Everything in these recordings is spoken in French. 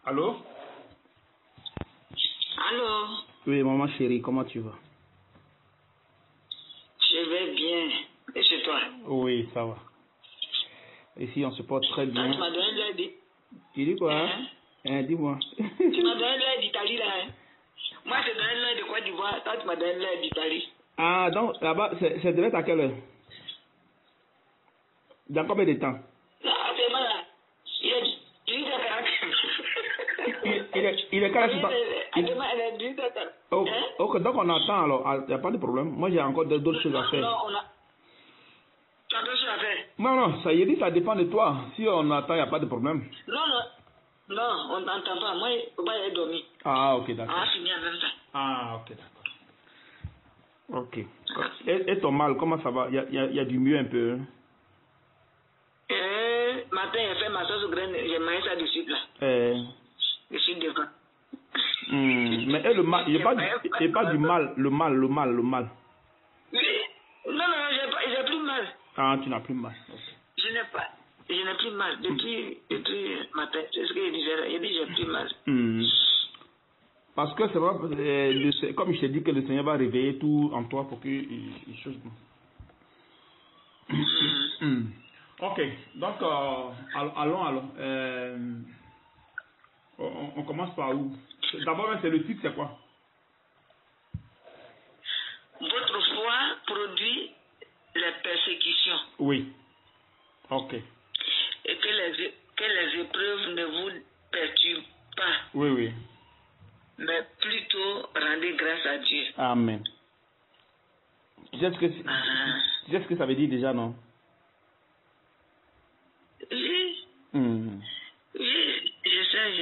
Allô? Allô? Oui, maman chérie, comment tu vas? Je vais bien. Et chez toi? Oui, ça va. Ici, on se porte très bien. Tu m'as donné l'air d'Italie. Tu dis quoi? Dis-moi. Tu m'as donné l'air d'Italie là. Hein? Moi, je te donne l'air de Côte d'Ivoire. Toi, tu m'as donné l'air d'Italie. Ah, donc là-bas, c'est devait être à quelle heure? Dans combien de temps? Là, actuellement, là, il est 18h40. Il est quelle heure? Actuellement, il est 18h40. Oh, Hein? ok, donc on attend alors. Il n'y a pas de problème. Moi, j'ai encore d'autres choses à faire. Non, on a... Tu as d'autres choses à faire? Non, ça y est dit, ça dépend de toi. Si on attend, il n'y a pas de problème. Non, on n'entend pas. Moi, il faut pas y aller dormir. Ah, ok, d'accord. On a fini en même temps. Ah, ok, d'accord. Ok. Et ton mal, comment ça va? Il y a du mieux un peu. Matin, j'ai fait ma sauce aux graines. J'ai mangé ça du sud là. Je suis devant. Mais le mal, il n'y a pas du mal, le mal. Oui. Non, j'ai plus mal. Ah, tu n'as plus mal. Okay. Je n'ai plus mal. Depuis matin, c'est ce que je disais. Il dit j'ai plus mal. Parce que c'est vrai, comme je t'ai dit que le Seigneur va réveiller tout en toi pour que les choses. Ok, donc allons. On commence par où? D'abord, c'est le titre, c'est quoi? Votre foi produit les persécutions. Oui. Ok. Et que les épreuves ne vous perturbent pas. Oui. Mais plutôt rendez grâce à Dieu. Amen. Tu sais ce que ça veut dire déjà, non? Oui. Je sais,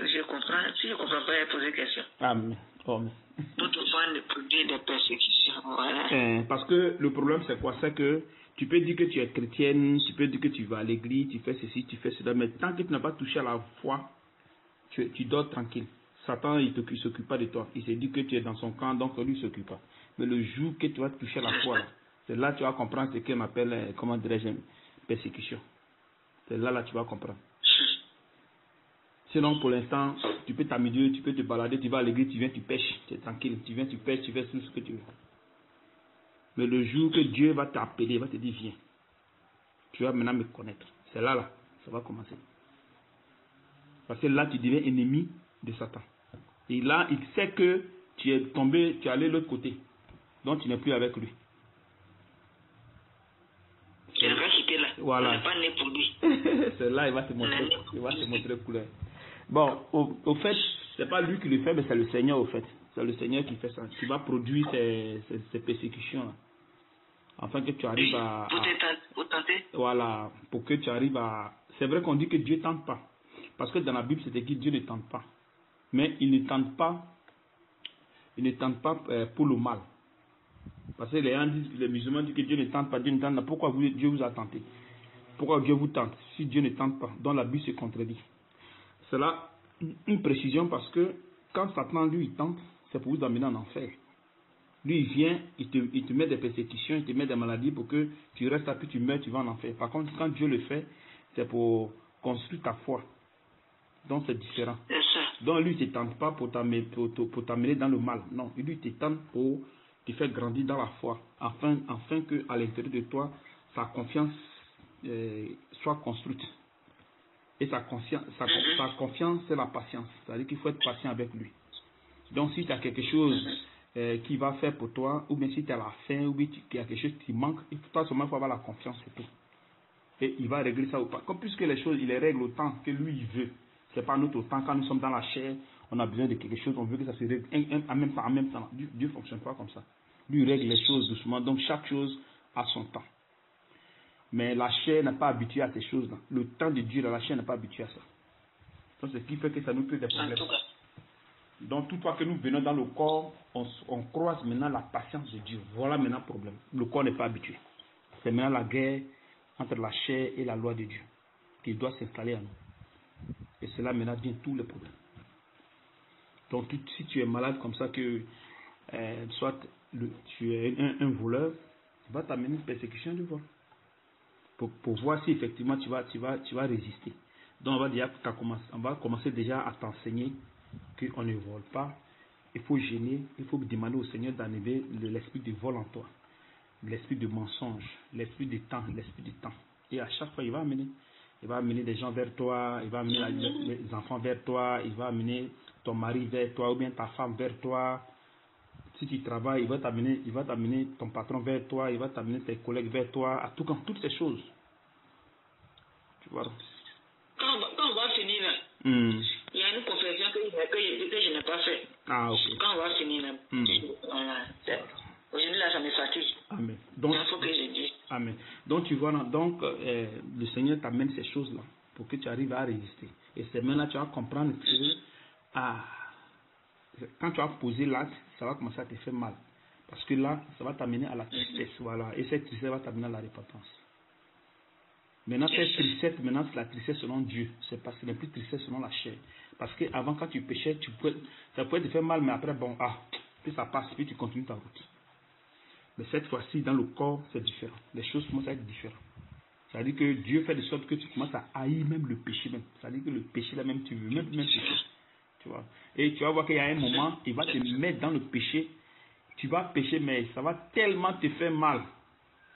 je comprends. Si je ne comprends pas, je pose des questions. Amen. Votre foi ne produit des persécutions. Voilà. Parce que le problème, c'est quoi? C'est que tu peux dire que tu es chrétienne, tu peux dire que tu vas à l'église, tu fais ceci, tu fais cela, mais tant que tu n'as pas touché à la foi, tu dors tranquille. Satan, il ne s'occupe pas de toi. Il s'est dit que tu es dans son camp, donc lui, il ne s'occupe pas. Mais le jour que tu vas toucher à la foi, c'est là que tu vas comprendre ce qu'on appelle, comment dirais-je, persécution. C'est là tu vas comprendre. Sinon, pour l'instant, tu peux t'amuser, tu peux te balader, tu vas à l'église, tu viens, tu pêches, tu es tranquille, tu viens, tu pêches, tu fais tout ce que tu veux. Mais le jour que Dieu va t'appeler, il va te dire, viens, tu vas maintenant me connaître. C'est là, ça va commencer. Parce que là, tu deviens ennemi de Satan. Et là, il sait que tu es tombé, tu es allé de l'autre côté. Donc, tu n'es plus avec lui. Il va quitter là. Voilà. On n'est pas né pour lui. C'est là, il va te montrer couleur. Bon, au fait, c'est pas lui qui le fait, mais c'est le Seigneur au fait. C'est le Seigneur qui fait ça, qui va produire ces persécutions-là. Afin que tu arrives à... Pour tenter. Voilà, pour que tu arrives à... C'est vrai qu'on dit que Dieu ne tente pas. Parce que dans la Bible, c'est écrit Dieu ne tente pas. Mais il ne tente pas pour le mal. Parce que les musulmans disent que Dieu ne tente pas, Dieu ne tente pas. Pourquoi Dieu vous a tenté? Pourquoi Dieu vous tente si Dieu ne tente pas? Donc la Bible se contredit. C'est là une précision parce que quand Satan lui il tente, c'est pour vous amener en enfer. Lui il vient, il te met des persécutions, il te met des maladies pour que tu restes là, puis tu meurs, tu vas en enfer. Par contre, quand Dieu le fait, c'est pour construire ta foi. Donc c'est différent. Donc lui il ne te tente pas pour t'amener dans le mal. Non, lui il te tente pour te faire grandir dans la foi. Afin que à l'intérieur de toi, sa confiance soit construite. Et sa confiance, c'est la patience. C'est-à-dire qu'il faut être patient avec lui. Donc, si tu as quelque chose qui va faire pour toi, ou bien si tu as la faim, ou bien qu'il y a quelque chose qui manque, toi seulement, il faut avoir la confiance, c'est tout. Et il va régler ça ou pas. Comme puisque les choses, il les règle autant que lui, il veut. Ce n'est pas notre temps. Quand nous sommes dans la chair, on a besoin de quelque chose, on veut que ça se règle en même temps. Dieu ne fonctionne pas comme ça. Lui, il règle les choses doucement. Donc, chaque chose a son temps. Mais la chair n'est pas habituée à ces choses-là. Le temps de Dieu, la chair n'est pas habituée à ça. Donc, c'est ce qui fait que ça nous crée des problèmes. Donc, toutefois que nous venons dans le corps, on croise maintenant la patience de Dieu. Voilà maintenant le problème. Le corps n'est pas habitué. C'est maintenant la guerre entre la chair et la loi de Dieu qui doit s'installer en nous. Et cela maintenant vient tous les problèmes. Donc, si tu es malade comme ça, que soit tu es un voleur, il va t'amener une persécution du vol. Pour voir si effectivement tu vas résister. Donc on va commencer déjà à t'enseigner qu'on ne vole pas. Il faut gêner, il faut demander au Seigneur d'enlever l'esprit de vol en toi, l'esprit de mensonge, l'esprit du temps, Et à chaque fois, il va amener des gens vers toi, il va amener les enfants vers toi, il va amener ton mari vers toi ou bien ta femme vers toi. Si tu travailles, il va t'amener ton patron vers toi, il va t'amener tes collègues vers toi, à toutes ces choses. Tu vois. Quand on va finir là, il y a une confession que je n'ai pas faite. Ah, ok. Quand on va finir là, voilà. Aujourd'hui là, ça me fatigue. Amen. Donc, il faut que je dise. Amen. Donc tu vois, le Seigneur t'amène ces choses-là pour que tu arrives à résister. Et c'est maintenant que tu vas comprendre que quand tu vas poser l'acte, ça va commencer à te faire mal. Parce que là, ça va t'amener à la tristesse. Voilà. Et cette tristesse va t'amener à la repentance. Maintenant, cette tristesse, c'est la tristesse selon Dieu. C'est parce que ce n'est plus tristesse selon la chair. Parce qu'avant, quand tu péchais, ça pouvait te faire mal, mais après, puis ça passe, puis tu continues ta route. Mais cette fois-ci, dans le corps, c'est différent. Les choses commencent à être différentes. C'est-à-dire que Dieu fait de sorte que tu commences à haïr même le péché même. C'est-à-dire que le péché là même, tu veux même pécher. Tu vois. Et tu vas voir qu'il y a un moment, il va te mettre dans le péché. Tu vas pécher, mais ça va tellement te faire mal.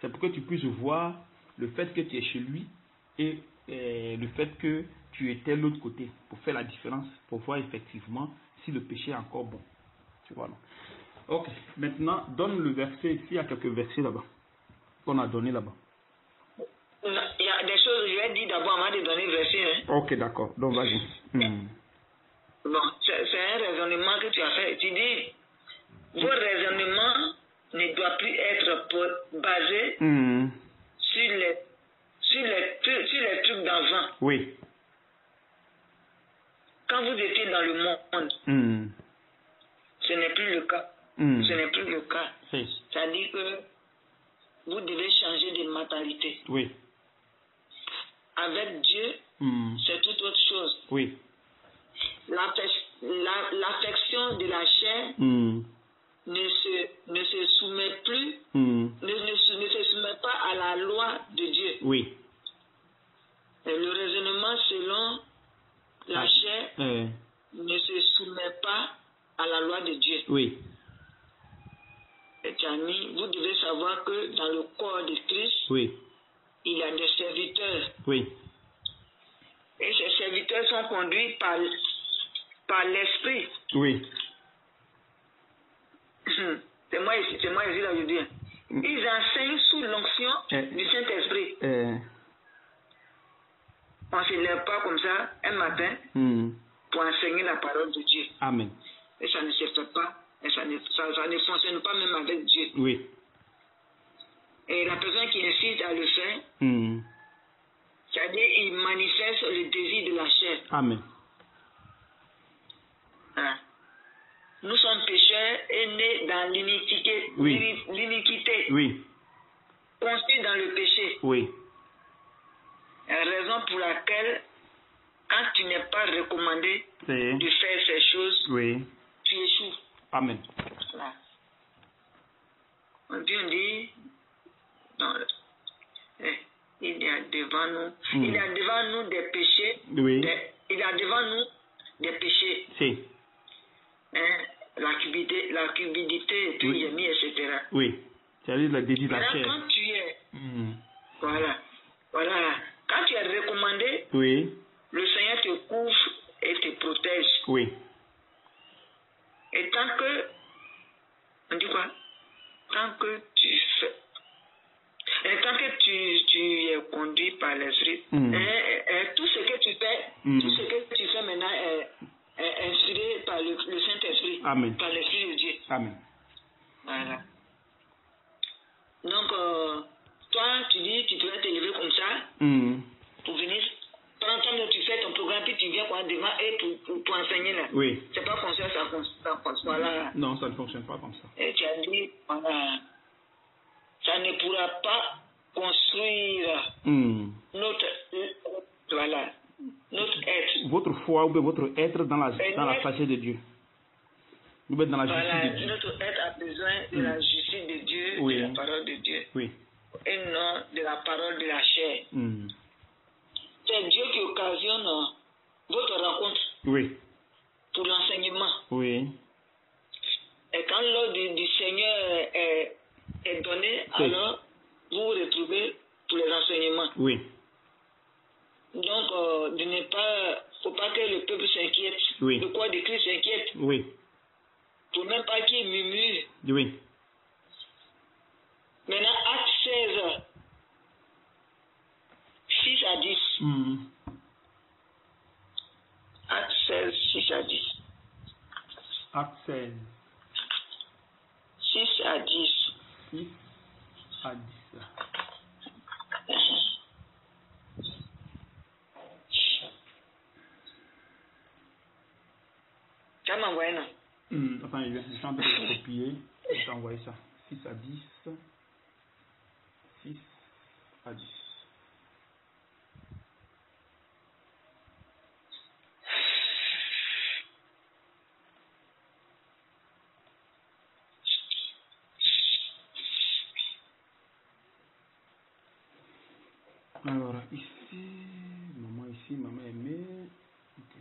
C'est pour que tu puisses voir le fait que tu es chez lui et le fait que tu étais de l'autre côté. Pour faire la différence, pour voir effectivement si le péché est encore bon. Tu vois, non? Ok, maintenant, donne le verset. Ici, il y a quelques versets là-bas qu'on a donné là-bas. Il y a des choses, je vais dire d'abord avant de donner le verset. Hein. Ok, d'accord. Donc, vas-y. Bon, c'est un raisonnement que tu as fait. Tu dis, vos raisonnements ne doivent plus être basés sur les trucs d'avant. Oui. Quand vous étiez dans le monde, ce n'est plus le cas. Ce n'est plus le cas. C'est-à-dire que vous devez changer de mentalité. Oui. Avec Dieu, c'est toute autre chose. Oui. L'affection de la chair ne se soumet plus, ne se soumet pas à la loi de Dieu. Oui. Et le raisonnement selon la chair ne se soumet pas à la loi de Dieu. Oui. Et amis, vous devez savoir que dans le corps de Christ, oui. il y a des serviteurs. Oui. Et ces serviteurs sont conduits par l'esprit. Oui. C'est moi ici là, je dis. Ils enseignent sous l'onction du Saint-Esprit. On ne se lève pas comme ça un matin pour enseigner la parole de Dieu. Amen. Et ça ne se fait pas. Et ça ne fonctionne pas même avec Dieu. Oui. Et la personne qui incite à le faire, c'est-à-dire il manifeste le désir de la chair. Amen. Hein? Nous sommes pécheurs et nés dans l'iniquité. Oui. L'iniquité. Oui. Conçus dans le péché. Oui. La raison pour laquelle, quand tu n'es pas recommandé de faire ces choses, tu échoues. Amen. Voilà. Dieu dit, non, il y a devant nous, il y a devant nous des péchés. Oui. Il y a devant nous des péchés. Si. La cupidité, et puis génie, etc. Oui. C'est-à-dire le désir de la chair. Quand tu es, voilà. Quand tu es recommandé, le Seigneur te couvre et te protège. Oui. Et tant que, on dit quoi? Tant que tu fais, et tant que tu es conduit par l'esprit, tout ce que tu fais, maintenant est inspiré par le Saint-Esprit, par l'Esprit de Dieu. Amen. Voilà. Donc, toi, tu dis, tu pourrais t'élever comme ça, pour venir, pendant que tu fais ton programme, puis tu viens devant et pour enseigner là. Oui. C'est pas comme ça, voilà. Non, ça ne fonctionne pas comme ça. Et tu as dit, voilà, ça ne pourra pas construire notre être. Votre foi ou votre être dans la sagesse de Dieu. Ou bien dans la justice de Dieu. Notre être a besoin de la justice de Dieu, de la parole de Dieu. Oui. Et non de la parole de la chair. Tu c'est Dieu qui occasionne votre rencontre. Oui. Pour l'enseignement. Oui. Et quand l'ordre du Seigneur est donné, oui. alors vous vous retrouvez pour les enseignements. Oui. Donc, faut pas que le peuple s'inquiète. Oui. Le corps de Christ s'inquiète. Oui. Pour même pas qu'il murmure. Oui. Maintenant, Acte 16, 6 à 10. Acte 16, 6 à 10. Acte 16. 6 à 10. 6 à 10. Tu m'as envoyé, non? Attends, je suis en train de copier. Je vais t'envoyer ça. 6 à 10. 6 à 10. Alors, ici, maman aimée. Ok.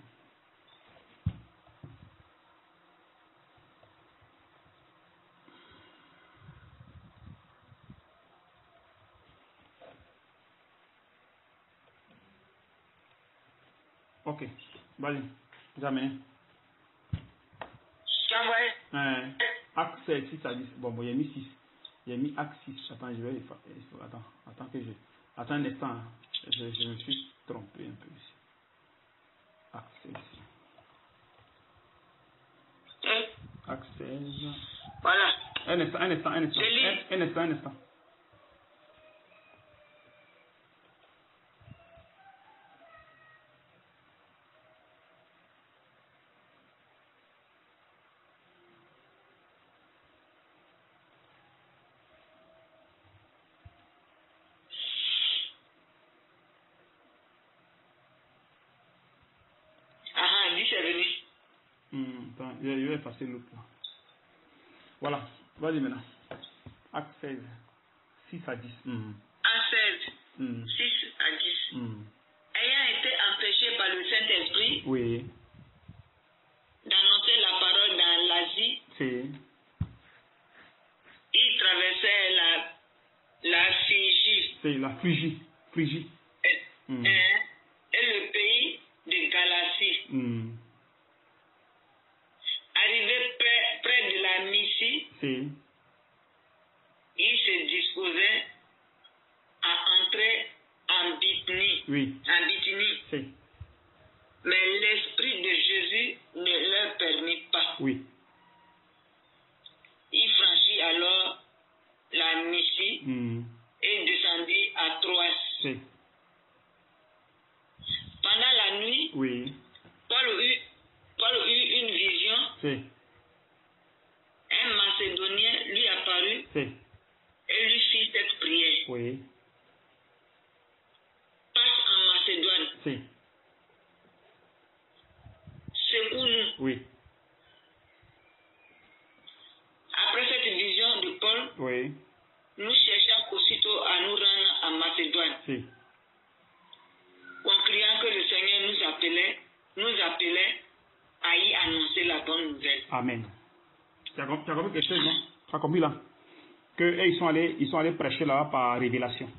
Ok, vas-y, jamais. Tu as envoyé? Acte 16, 6 à 10. Bon, il y a mis 6. Il y a mis acte 6. Attends, je vais. Attends que je. Attends un instant. Je me suis trompé un peu ici. Acte 16. Acte 16. Voilà. Un instant. Un instant. Lui, c'est venu. Attends, je vais effacer l'autre là. Voilà, vas-y maintenant. Acte 16, 6 à 10. Acte 16, 6 à 10. Ayant été empêché par le Saint-Esprit Oui. d'annoncer la parole dans l'Asie, Si. il traversait la Phrygie. C'est la Phrygie. Et le pays de Galatie. Arrivé près de la Mysie, Si. il se disposait à entrer en Bithynie. Oui. En Bithynie. Si. Mais l'Esprit de Jésus ne leur permit pas. Oui. Il franchit alors la Mysie et descendit à Troas. Si. Pendant la nuit, Oui. Paul eut une vision. Si. Un Macédonien lui apparut Si. et lui fit cette prière. Oui. Passe en Macédoine. Si. Secours-nous. Oui. Après cette vision de Paul, Oui. nous cherchons aussitôt à nous rendre en Macédoine. Si. En criant que le Seigneur nous appelait à y annoncer la bonne nouvelle. Amen. Tu as compris quelque chose, non? Tu as compris là? Ils sont allés prêcher là-bas par révélation.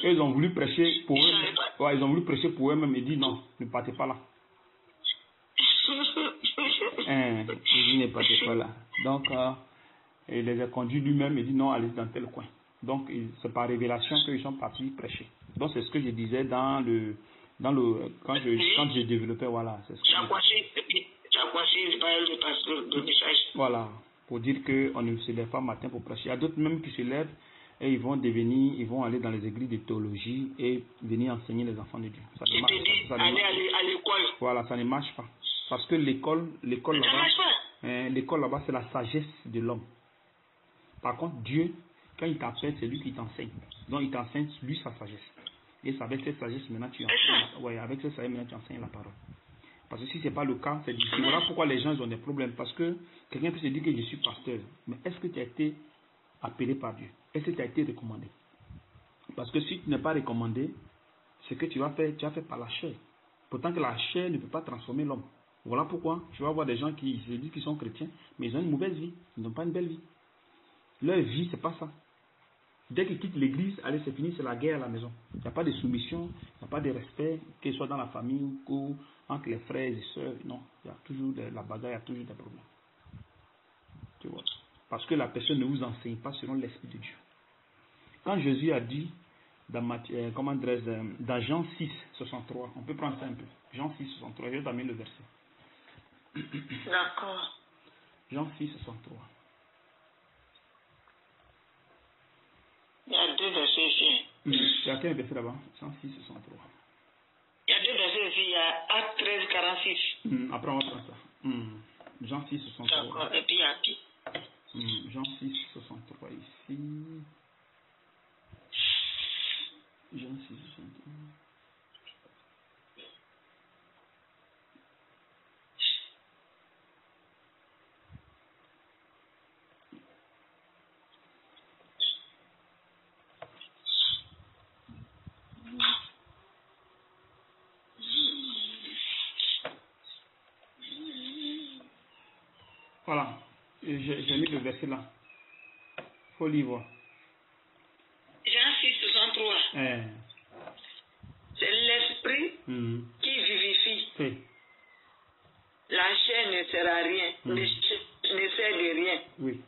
Eux, ils ont voulu prêcher pour eux. Ouais, ils ont voulu prêcher pour eux-mêmes et dit non, ne partez pas là. Il dit ne partez pas là. Donc, il les a conduits lui-même et dit non, allez dans tel coin. Donc, c'est par révélation qu'ils sont partis prêcher. Donc, c'est ce que je disais quand je développais, voilà. C'est ce que voilà, pour dire qu'on ne se lève pas matin pour prêcher. Il y a d'autres même qui se lèvent et ils vont aller dans les églises de théologie et venir enseigner les enfants de Dieu. Ça ne marche pas. Aller à l'école. Voilà, ça ne marche pas. Parce que l'école là-bas, c'est la sagesse de l'homme. Par contre, Dieu, quand il t'appelle, c'est lui qui t'enseigne. Donc, il t'enseigne, lui, sa sagesse. Et avec cette sagesse, maintenant, tu enseignes la parole. Parce que si ce n'est pas le cas, c'est difficile. Voilà pourquoi les gens ils ont des problèmes. Parce que quelqu'un peut se dire que je suis pasteur. Mais est-ce que tu as été appelé par Dieu? Est-ce que tu as été recommandé? Parce que si tu n'es pas recommandé, ce que tu as fait par la chair. Pourtant que la chair ne peut pas transformer l'homme. Voilà pourquoi tu vas voir des gens qui se disent qu'ils sont chrétiens, mais ils ont une mauvaise vie. Ils n'ont pas une belle vie. Leur vie, c'est pas ça. Dès qu'ils quittent l'église, allez, c'est fini, c'est la guerre à la maison. Il n'y a pas de soumission, il n'y a pas de respect, que ce soit dans la famille ou entre les frères et sœurs. Non, il y a toujours la bagarre, il y a toujours des problèmes. Tu vois. Parce que la personne ne vous enseigne pas selon l'Esprit de Dieu. Quand Jésus a dit, dans Jean 6, 63, on peut prendre ça un peu. Jean 6, 63, je vais t'amener le verset. D'accord. Jean 6, 63. Il y a 2 versets ici. Il y a quel verset là-bas? Jean 6, 63. Il y a 2 versets ici. Il y a Acte 13, 46. Après, on va prendre ça. Jean 6, 63. D'accord. Et puis il y a qui? Jean 6, 63 ici. Jean 6, 63. Voilà, j'ai mis le verset là. Il faut lire. Jean 6, 63. C'est l'esprit qui vivifie. Oui. La chair ne sert à rien, ne sert de rien. Oui.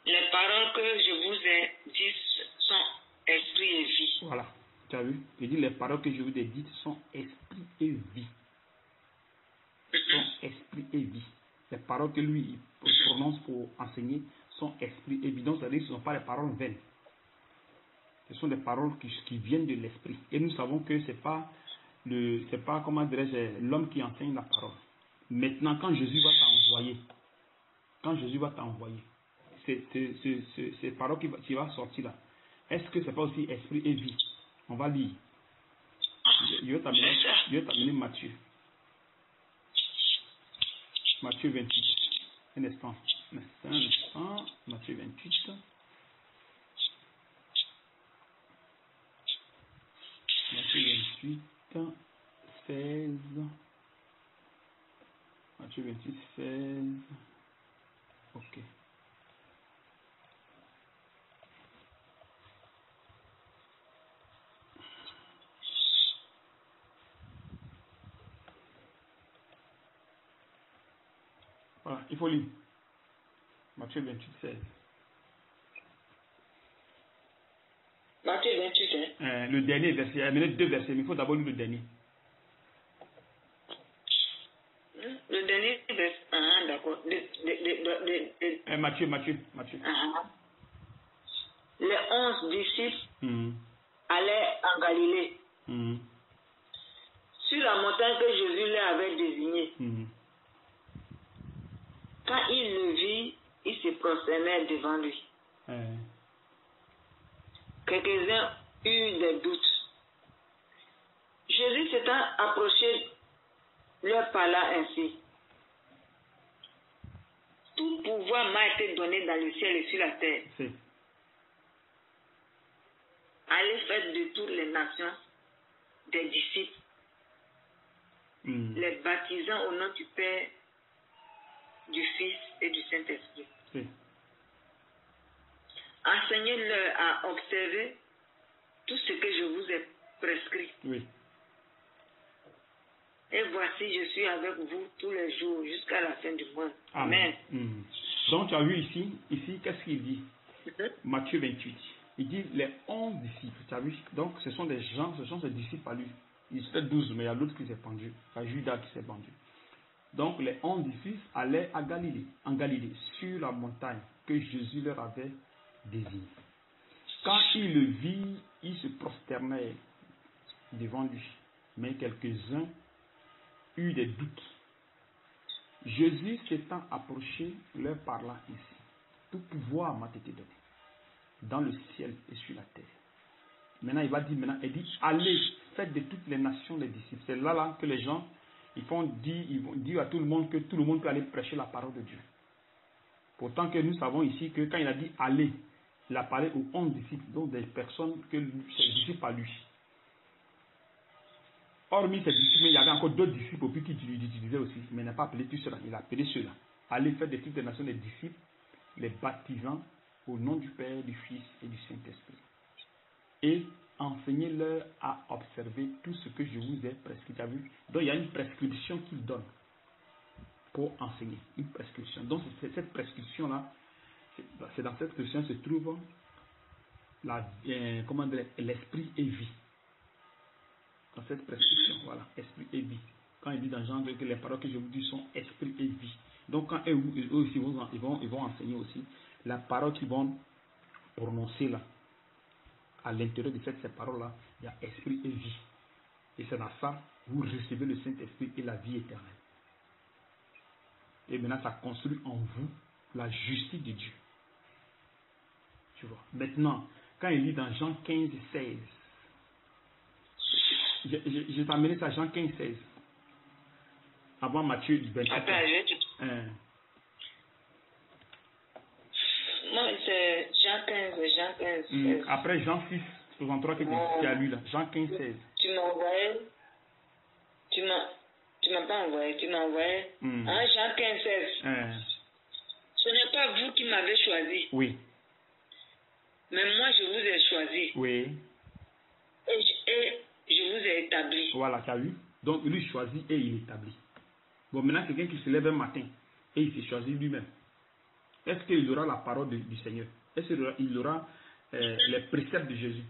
Les paroles que je vous ai dites sont esprit et vie. Voilà, tu as vu? Il dit les paroles que je vous ai dites sont esprit et vie. Sont esprit et vie. Les paroles que lui il prononce pour enseigner sont esprit et vie. Donc, c'est-à-dire que ce ne sont pas des paroles vaines. Ce sont des paroles qui viennent de l'esprit. Et nous savons que ce n'est pas, comment dirais-je, l'homme qui enseigne la parole. Maintenant, quand Jésus va t'envoyer, ces paroles qui va sortir là, est-ce que ce n'est pas aussi esprit et vie? On va lire. Je vais t'amener Matthieu. Matthieu 28. Un instant. Matthieu 28. Matthieu 28, 16. Matthieu 28, 16. Ok. Voilà, il faut lire. Matthieu 28, 16. Matthieu 28, hein? Le dernier verset. Il y a 2 versets, mais il faut d'abord lire le dernier. Le dernier verset. Ah, d'accord. Matthieu. Les 11 disciples allaient en Galilée. Sur la montagne que Jésus leur avait désignée. Quand il le vit, il se prosternait devant lui. Quelques-uns eurent des doutes. Jésus s'étant approché, leur parla ainsi. Tout pouvoir m'a été donné dans le ciel et sur la terre. Allez faire de toutes les nations des disciples, les baptisant au nom du Père, du Fils et du Saint-Esprit. Enseignez-leur à observer tout ce que je vous ai prescrit. Et voici, je suis avec vous tous les jours jusqu'à la fin du monde. Amen. Donc, tu as vu ici qu'est-ce qu'il dit? Matthieu 28. Il dit les 11 disciples. Tu as vu? Donc, ce sont des gens, ce sont ses disciples à lui. Il se fait 12, mais il y a l'autre qui s'est pendu. Il y a Judas qui s'est pendu. Donc, les 11 disciples allaient en Galilée, sur la montagne que Jésus leur avait désignée. Quand il le vit, il se prosternait devant lui. Mais quelques-uns eurent des doutes. Jésus s'étant approché, leur parla ainsi. Tout pouvoir m'a été donné, dans le ciel et sur la terre. Maintenant, il va dire, il dit, allez, faites de toutes les nations les disciples. C'est là que les gens, ils vont dire à tout le monde que tout le monde peut aller prêcher la parole de Dieu. Pourtant que nous savons ici que quand il a dit allez, il a parlé aux 11 disciples, donc des personnes que ses disciples à lui. Hormis ces disciples, il y avait encore d'autres disciples au plus qui l'utilisaient aussi, mais il n'a pas appelé tout cela, il a appelé ceux-là. Allez faire des toutes les nations des disciples, les baptisant au nom du Père, du Fils et du Saint-Esprit. Et enseignez-leur à observer tout ce que je vous ai prescrit. Donc il y a une prescription qu'il donne pour enseigner, une prescription. Donc cette prescription-là, c'est dans cette prescription se trouve l'esprit et vie. Dans cette prescription, voilà, esprit et vie. Quand il dit dans Jean que les paroles que je vous dis sont esprit et vie. Donc quand eux aussi ils vont enseigner aussi, la parole qu'ils vont prononcer là, à l'intérieur de ces paroles-là, il y a esprit et vie. Et c'est dans ça vous recevez le Saint-Esprit et la vie éternelle. Et maintenant ça construit en vous la justice de Dieu. Tu vois. Maintenant, quand il lit dans Jean 15, 16, je vais amené ça Jean 15, 16. Avant Matthieu 27. Non, c'est Jean 15, 16. Après Jean 6, 63 qui a lu là. Jean 15, 16. Tu m'as envoyé. Tu m'as pas envoyé. Tu m'as envoyé. Jean 15, 16. Ce n'est pas vous qui m'avez choisi. Oui. Mais moi, je vous ai choisi. Oui. Et je vous ai établi. Voilà, tu as vu? Donc, lui choisit et il établit. Bon, maintenant, quelqu'un qui se lève un matin et il se choisit lui-même. Est-ce qu'il aura la parole du Seigneur? Est-ce qu'il aura les préceptes de Jésus?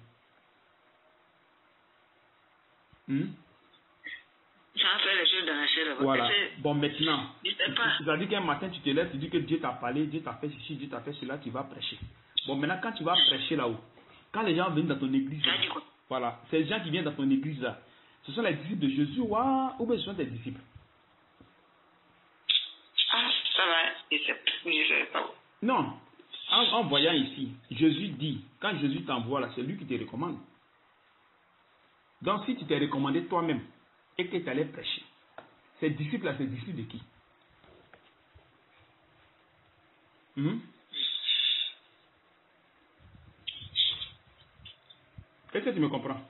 Ça fait les choses dans la chair. Voilà. Bon, maintenant, c'est-à-dire qu'un matin, tu te lèves, tu dis que Dieu t'a parlé, Dieu t'a fait ceci, Dieu t'a fait cela, tu vas prêcher. Bon, maintenant, quand tu vas prêcher là-haut, quand les gens viennent dans ton église, là, voilà, ces gens qui viennent dans ton église là, ce sont les disciples de Jésus, ou bien ce sont tes disciples? Ah, ça va, je sais pas. Non, en voyant ici, Jésus dit, quand Jésus t'envoie là, c'est lui qui te recommande. Donc, si tu t'es recommandé toi-même et que tu allais prêcher, ces disciples là, c'est disciples de qui? Est-ce que tu me comprends?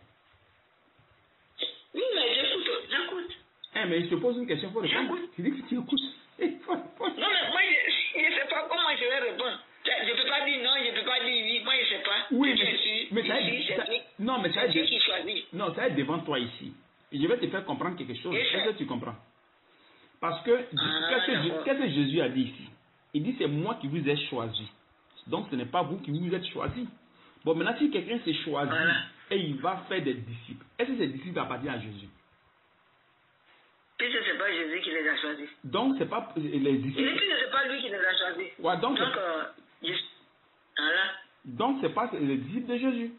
Oui, mais j'écoute. Mais il se pose une question, il faut répondre. Tu dis que tu écoutes. Non, mais moi, je ne sais pas comment je vais répondre. Je ne peux pas dire non, je ne peux pas dire oui, moi je ne sais pas. Oui, mais ça c'est Dieu qui choisit. Non, ça va être devant toi ici. Et je vais te faire comprendre quelque chose. Est-ce que tu comprends? Parce que, qu'est-ce que Jésus a dit ici? Il dit, c'est moi qui vous ai choisi. Donc, ce n'est pas vous qui vous êtes choisi. Bon, maintenant, si quelqu'un s'est choisi et il va faire des disciples, est-ce que ces disciples appartiennent à Jésus? Puisque ce n'est pas Jésus qui les a choisis. Donc, ce n'est pas les disciples. Il dit que ce n'est pas lui qui les a choisis. Ouais, donc voilà. Donc, ce n'est pas les disciples de Jésus.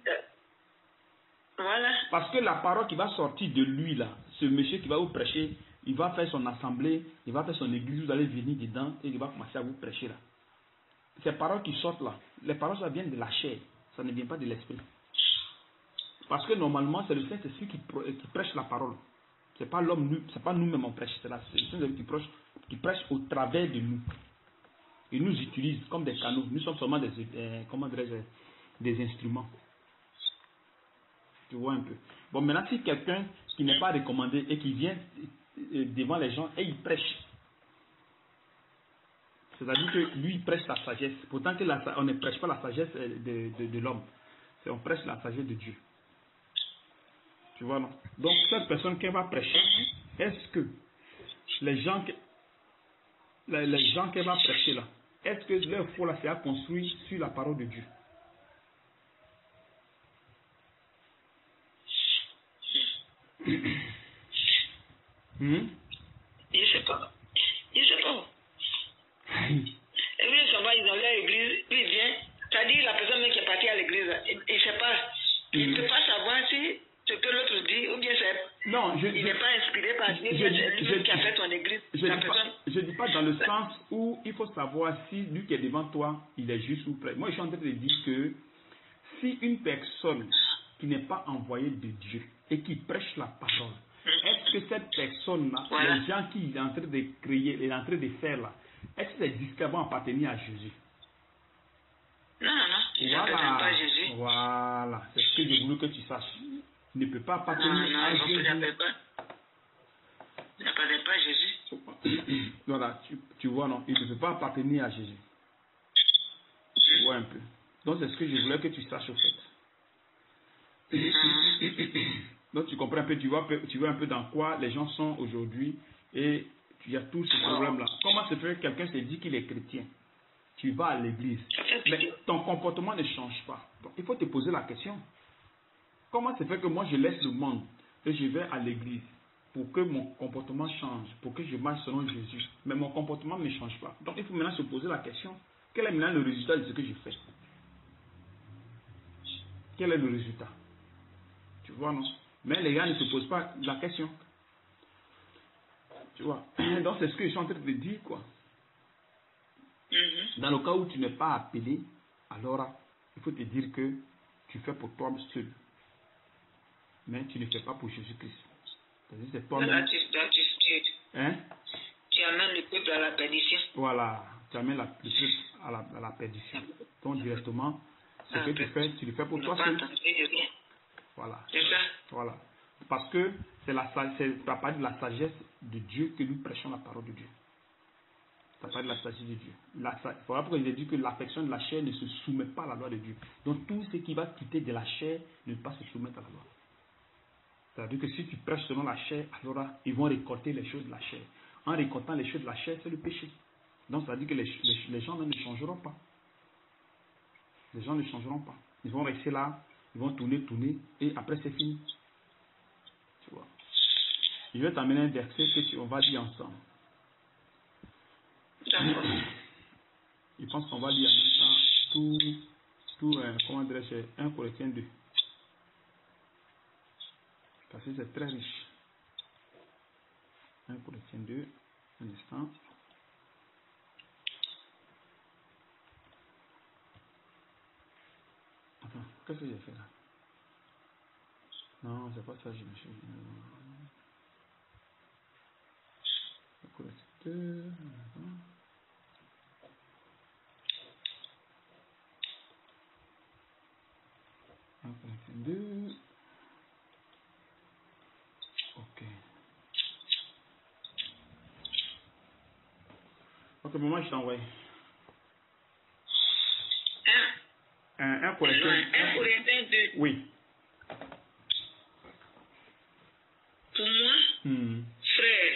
Voilà. Parce que la parole qui va sortir de lui, là, ce monsieur qui va vous prêcher, il va faire son assemblée, il va faire son église, vous allez venir dedans et il va commencer à vous prêcher là. Ces paroles qui sortent là, les paroles ça viennent de la chair, ça ne vient pas de l'esprit. Parce que normalement, c'est le Saint-Esprit qui prêche la parole. C'est pas l'homme, c'est pas nous-mêmes on prêche, c'est le Saint-Esprit qui prêche au travers de nous. Il nous utilise comme des canaux. Nous sommes seulement des instruments. Tu vois un peu. Bon, maintenant, si quelqu'un qui n'est pas recommandé et qui vient devant les gens et il prêche, c'est-à-dire que lui, il prêche la sagesse. Pourtant, on ne prêche pas la sagesse de l'homme. On prêche la sagesse de Dieu. Tu vois, non? Donc, cette personne qui va prêcher, est-ce que les gens qu'elle va prêcher là, est-ce que leur foi là, c'est à construire sur la parole de Dieu? Je sais pas. Et puis, ils ont leur église, puis il vient. C'est-à-dire, la personne même qui est partie à l'église, il ne sait pas. Il ne peut pas savoir si ce que l'autre dit, ou bien c'est. Non, il n'est pas inspiré par Dieu, c'est lui qui a fait ton église. Je ne dis pas dans le sens où il faut savoir si lui qui est devant toi, il est juste ou prêt. Moi, je suis en train de dire que si une personne qui n'est pas envoyée de Dieu et qui prêche la parole, est-ce que cette personne-là, les gens qu'il est en train de créer, il est en train de faire là, est-ce que ces disciples vont appartenir à Jésus? Non. qui n'appartiennent pas à Jésus. Voilà, c'est ce que j'ai voulu que tu saches. Il ne peut pas appartenir à Jésus. Il n'appartient pas à Jésus. Voilà, tu vois, non, il ne peut pas appartenir à Jésus. Tu vois un peu. Donc c'est ce que je voulais que tu saches au fait. Donc tu comprends un peu, tu vois un peu dans quoi les gens sont aujourd'hui et il y a tout ce problème-là. Comment se fait que quelqu'un se dit qu'il est chrétien? Tu vas à l'église, mais ton comportement ne change pas. Donc il faut te poser la question. Comment se fait que moi je laisse le monde et je vais à l'église pour que mon comportement change, pour que je marche selon Jésus, mais mon comportement ne change pas? Donc il faut maintenant se poser la question. Quel est maintenant le résultat de ce que je fais? Quel est le résultat? Tu vois, non? Mais les gars ne se posent pas la question. Tu vois? Donc c'est ce que je suis en train de te dire, quoi. Dans le cas où tu n'es pas appelé, alors il faut te dire que tu fais pour toi seul. Mais tu ne fais pas pour Jésus-Christ. C'est toi-même. Tu amènes le peuple à la perdition. Voilà, tu amènes le peuple à la perdition. Donc directement, ce que tu fais, tu le fais pour toi seul. Voilà. C'est ça. Voilà. Parce que c'est à partir de la sagesse de Dieu que nous prêchons la parole de Dieu. Ça parle de la sagesse de Dieu. Voilà pourquoi il est dit que l'affection de la chair ne se soumet pas à la loi de Dieu. Donc tout ce qui va quitter de la chair ne peut pas se soumettre à la loi. C'est-à-dire que si tu prêches selon la chair, alors ils vont récolter les choses de la chair. En récoltant les choses de la chair, c'est le péché. Donc ça veut dire que les gens ne changeront pas. Les gens ne changeront pas. Ils vont rester là, ils vont tourner, et après c'est fini. Tu vois. Je vais t'amener un verset on va lire ensemble. Je pense qu'on va lire en même temps comment dirais-je, 1 Corinthiens 2. Parce que c'est très riche. 1 Corinthiens 2, un instant. Attends, qu'est-ce que j'ai fait là? Non, c'est pas ça, je me suis... 1 Corinthiens 2, Un Corinthiens 2. Ok. Ok, moi je t'envoie. 1 Corinthiens 2. Oui. Pour moi, frère,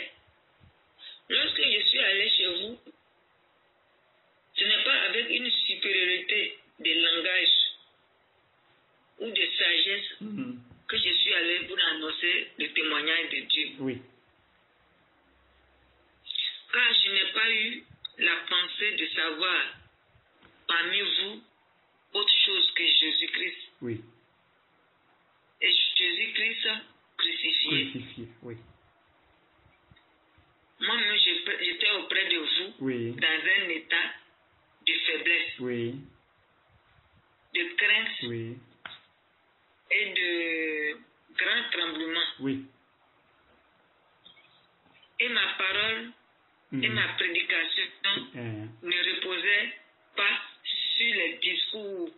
lorsque je suis allé chez vous, ce n'est pas avec une supériorité de langage ou de sagesse que je suis allé vous annoncer le témoignage de Dieu. Oui. Car je n'ai pas eu la pensée de savoir parmi vous autre chose que Jésus-Christ. Oui. Et Jésus-Christ crucifié. Crucifié, oui. Moi-même, j'étais auprès de vous, oui, dans un état de faiblesse, oui, de crainte, oui, et de grand tremblement. Oui. Et ma parole et ma prédication ne reposaient pas sur les discours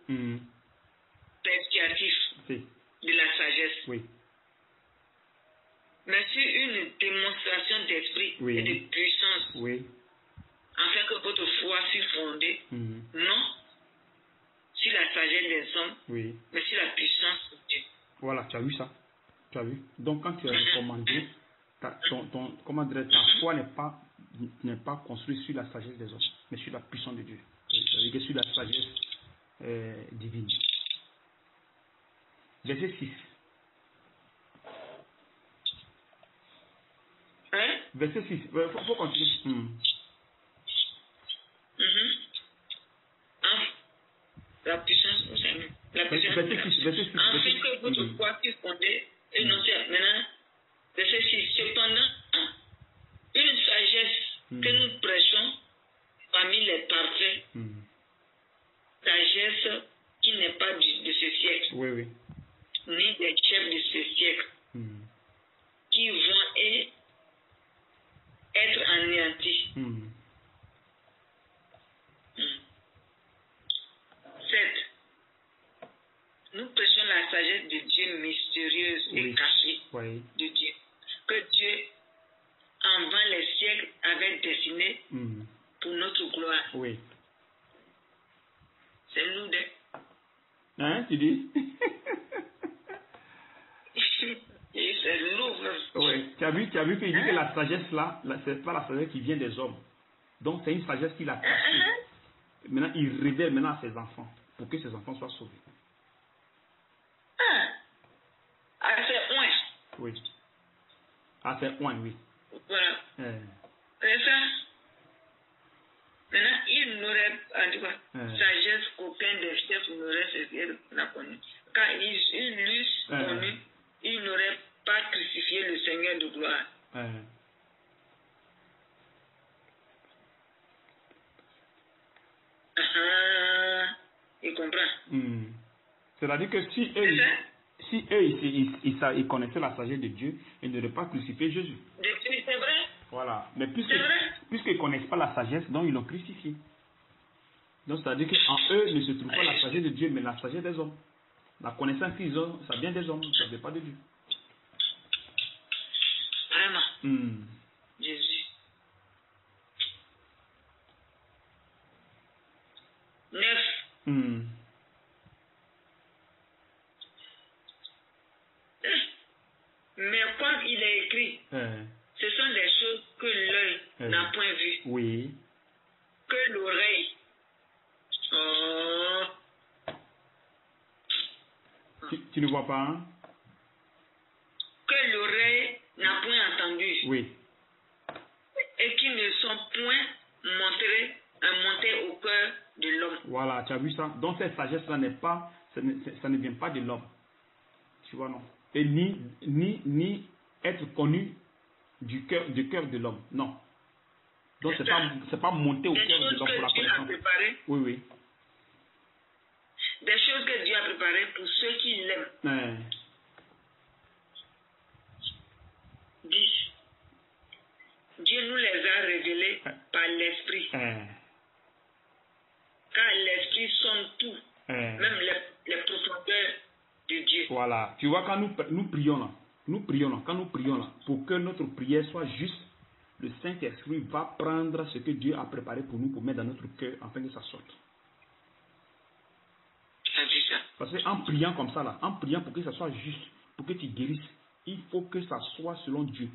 persuasifs de la sagesse. Oui. Mais sur une démonstration d'esprit et de puissance, afin que votre foi fût fondée, non sur la sagesse des hommes, mais sur la puissance de Dieu. Voilà, tu as vu ça? Tu as vu? Donc quand tu as recommandé, ta foi n'est pas construite sur la sagesse des hommes, mais sur la puissance de Dieu. C'est-à-dire que sur la sagesse divine. Verset 6. Hein? Verset 6. Faut continuer. La puissance, la puissance. Verset 6. Afin que votre foi fût fondée et non c'est maintenant. Verset 6. Cependant, une sagesse que nous prêchons parmi les parfaits, sagesse qui n'est pas de ce siècle, ni des chefs de ce siècle, qui vont être anéantis. 7. nous prêchons la sagesse de Dieu mystérieuse et cachée de Dieu. Que Dieu, avant les siècles, avait dessiné pour notre gloire. Oui. C'est lourd. Hein, tu dis? C'est lourd. Oui. Tu as vu qu'il dit que la sagesse là, c'est pas la sagesse qui vient des hommes. Donc c'est une sagesse qu'il a cachée. Maintenant, il révèle maintenant à ses enfants pour que ses enfants soient sauvés. Ah, c'est loin. Oui. Ah, c'est loin, oui. Voilà. C'est ça. Maintenant, il n'aurait, en tout cas, sagesse qu'aucun des chefs n'aurait connu. Quand ils l'eussent connu, ils n'auraient pas crucifié le Seigneur de gloire. Il comprend. C'est-à-dire que si eux ils connaissaient la sagesse de Dieu, ils n'auraient pas crucifié Jésus. C'est vrai. Voilà. Mais puisqu'ils ne connaissent pas la sagesse, donc ils l'ont crucifié. Donc c'est-à-dire qu'en eux ne se trouve pas la sagesse de Dieu, mais la sagesse des hommes. La connaissance qu'ils ont, ça vient des hommes, ça ne vient pas de Dieu. Vraiment. Jésus. 9. Mais comme il est écrit, ce sont des choses que l'œil n'a point vues. Oui. Que l'oreille. Tu ne vois pas, hein? Que l'oreille n'a point entendu. Oui. Et qui ne sont point montés au cœur de l'homme. Voilà, tu as vu ça? Donc cette sagesse-là ça ne vient pas de l'homme. Tu vois, non? Et ni être connu du cœur de l'homme. Non. Donc c'est pas monter au cœur de l'homme pour la connaissance. Oui, oui. Des choses que Dieu a préparées pour ceux qui l'aiment. 10. Dieu nous les a révélées par l'Esprit. Car l'Esprit sonde tout, même les profondeurs de Dieu. Voilà. Tu vois, quand nous prions là, quand nous prions là, pour que notre prière soit juste, le Saint-Esprit va prendre ce que Dieu a préparé pour nous, pour mettre dans notre cœur, afin que ça sorte. Parce qu'en priant comme ça là, en priant pour que ça soit juste, pour que tu guérisses, il faut que ça soit selon Dieu.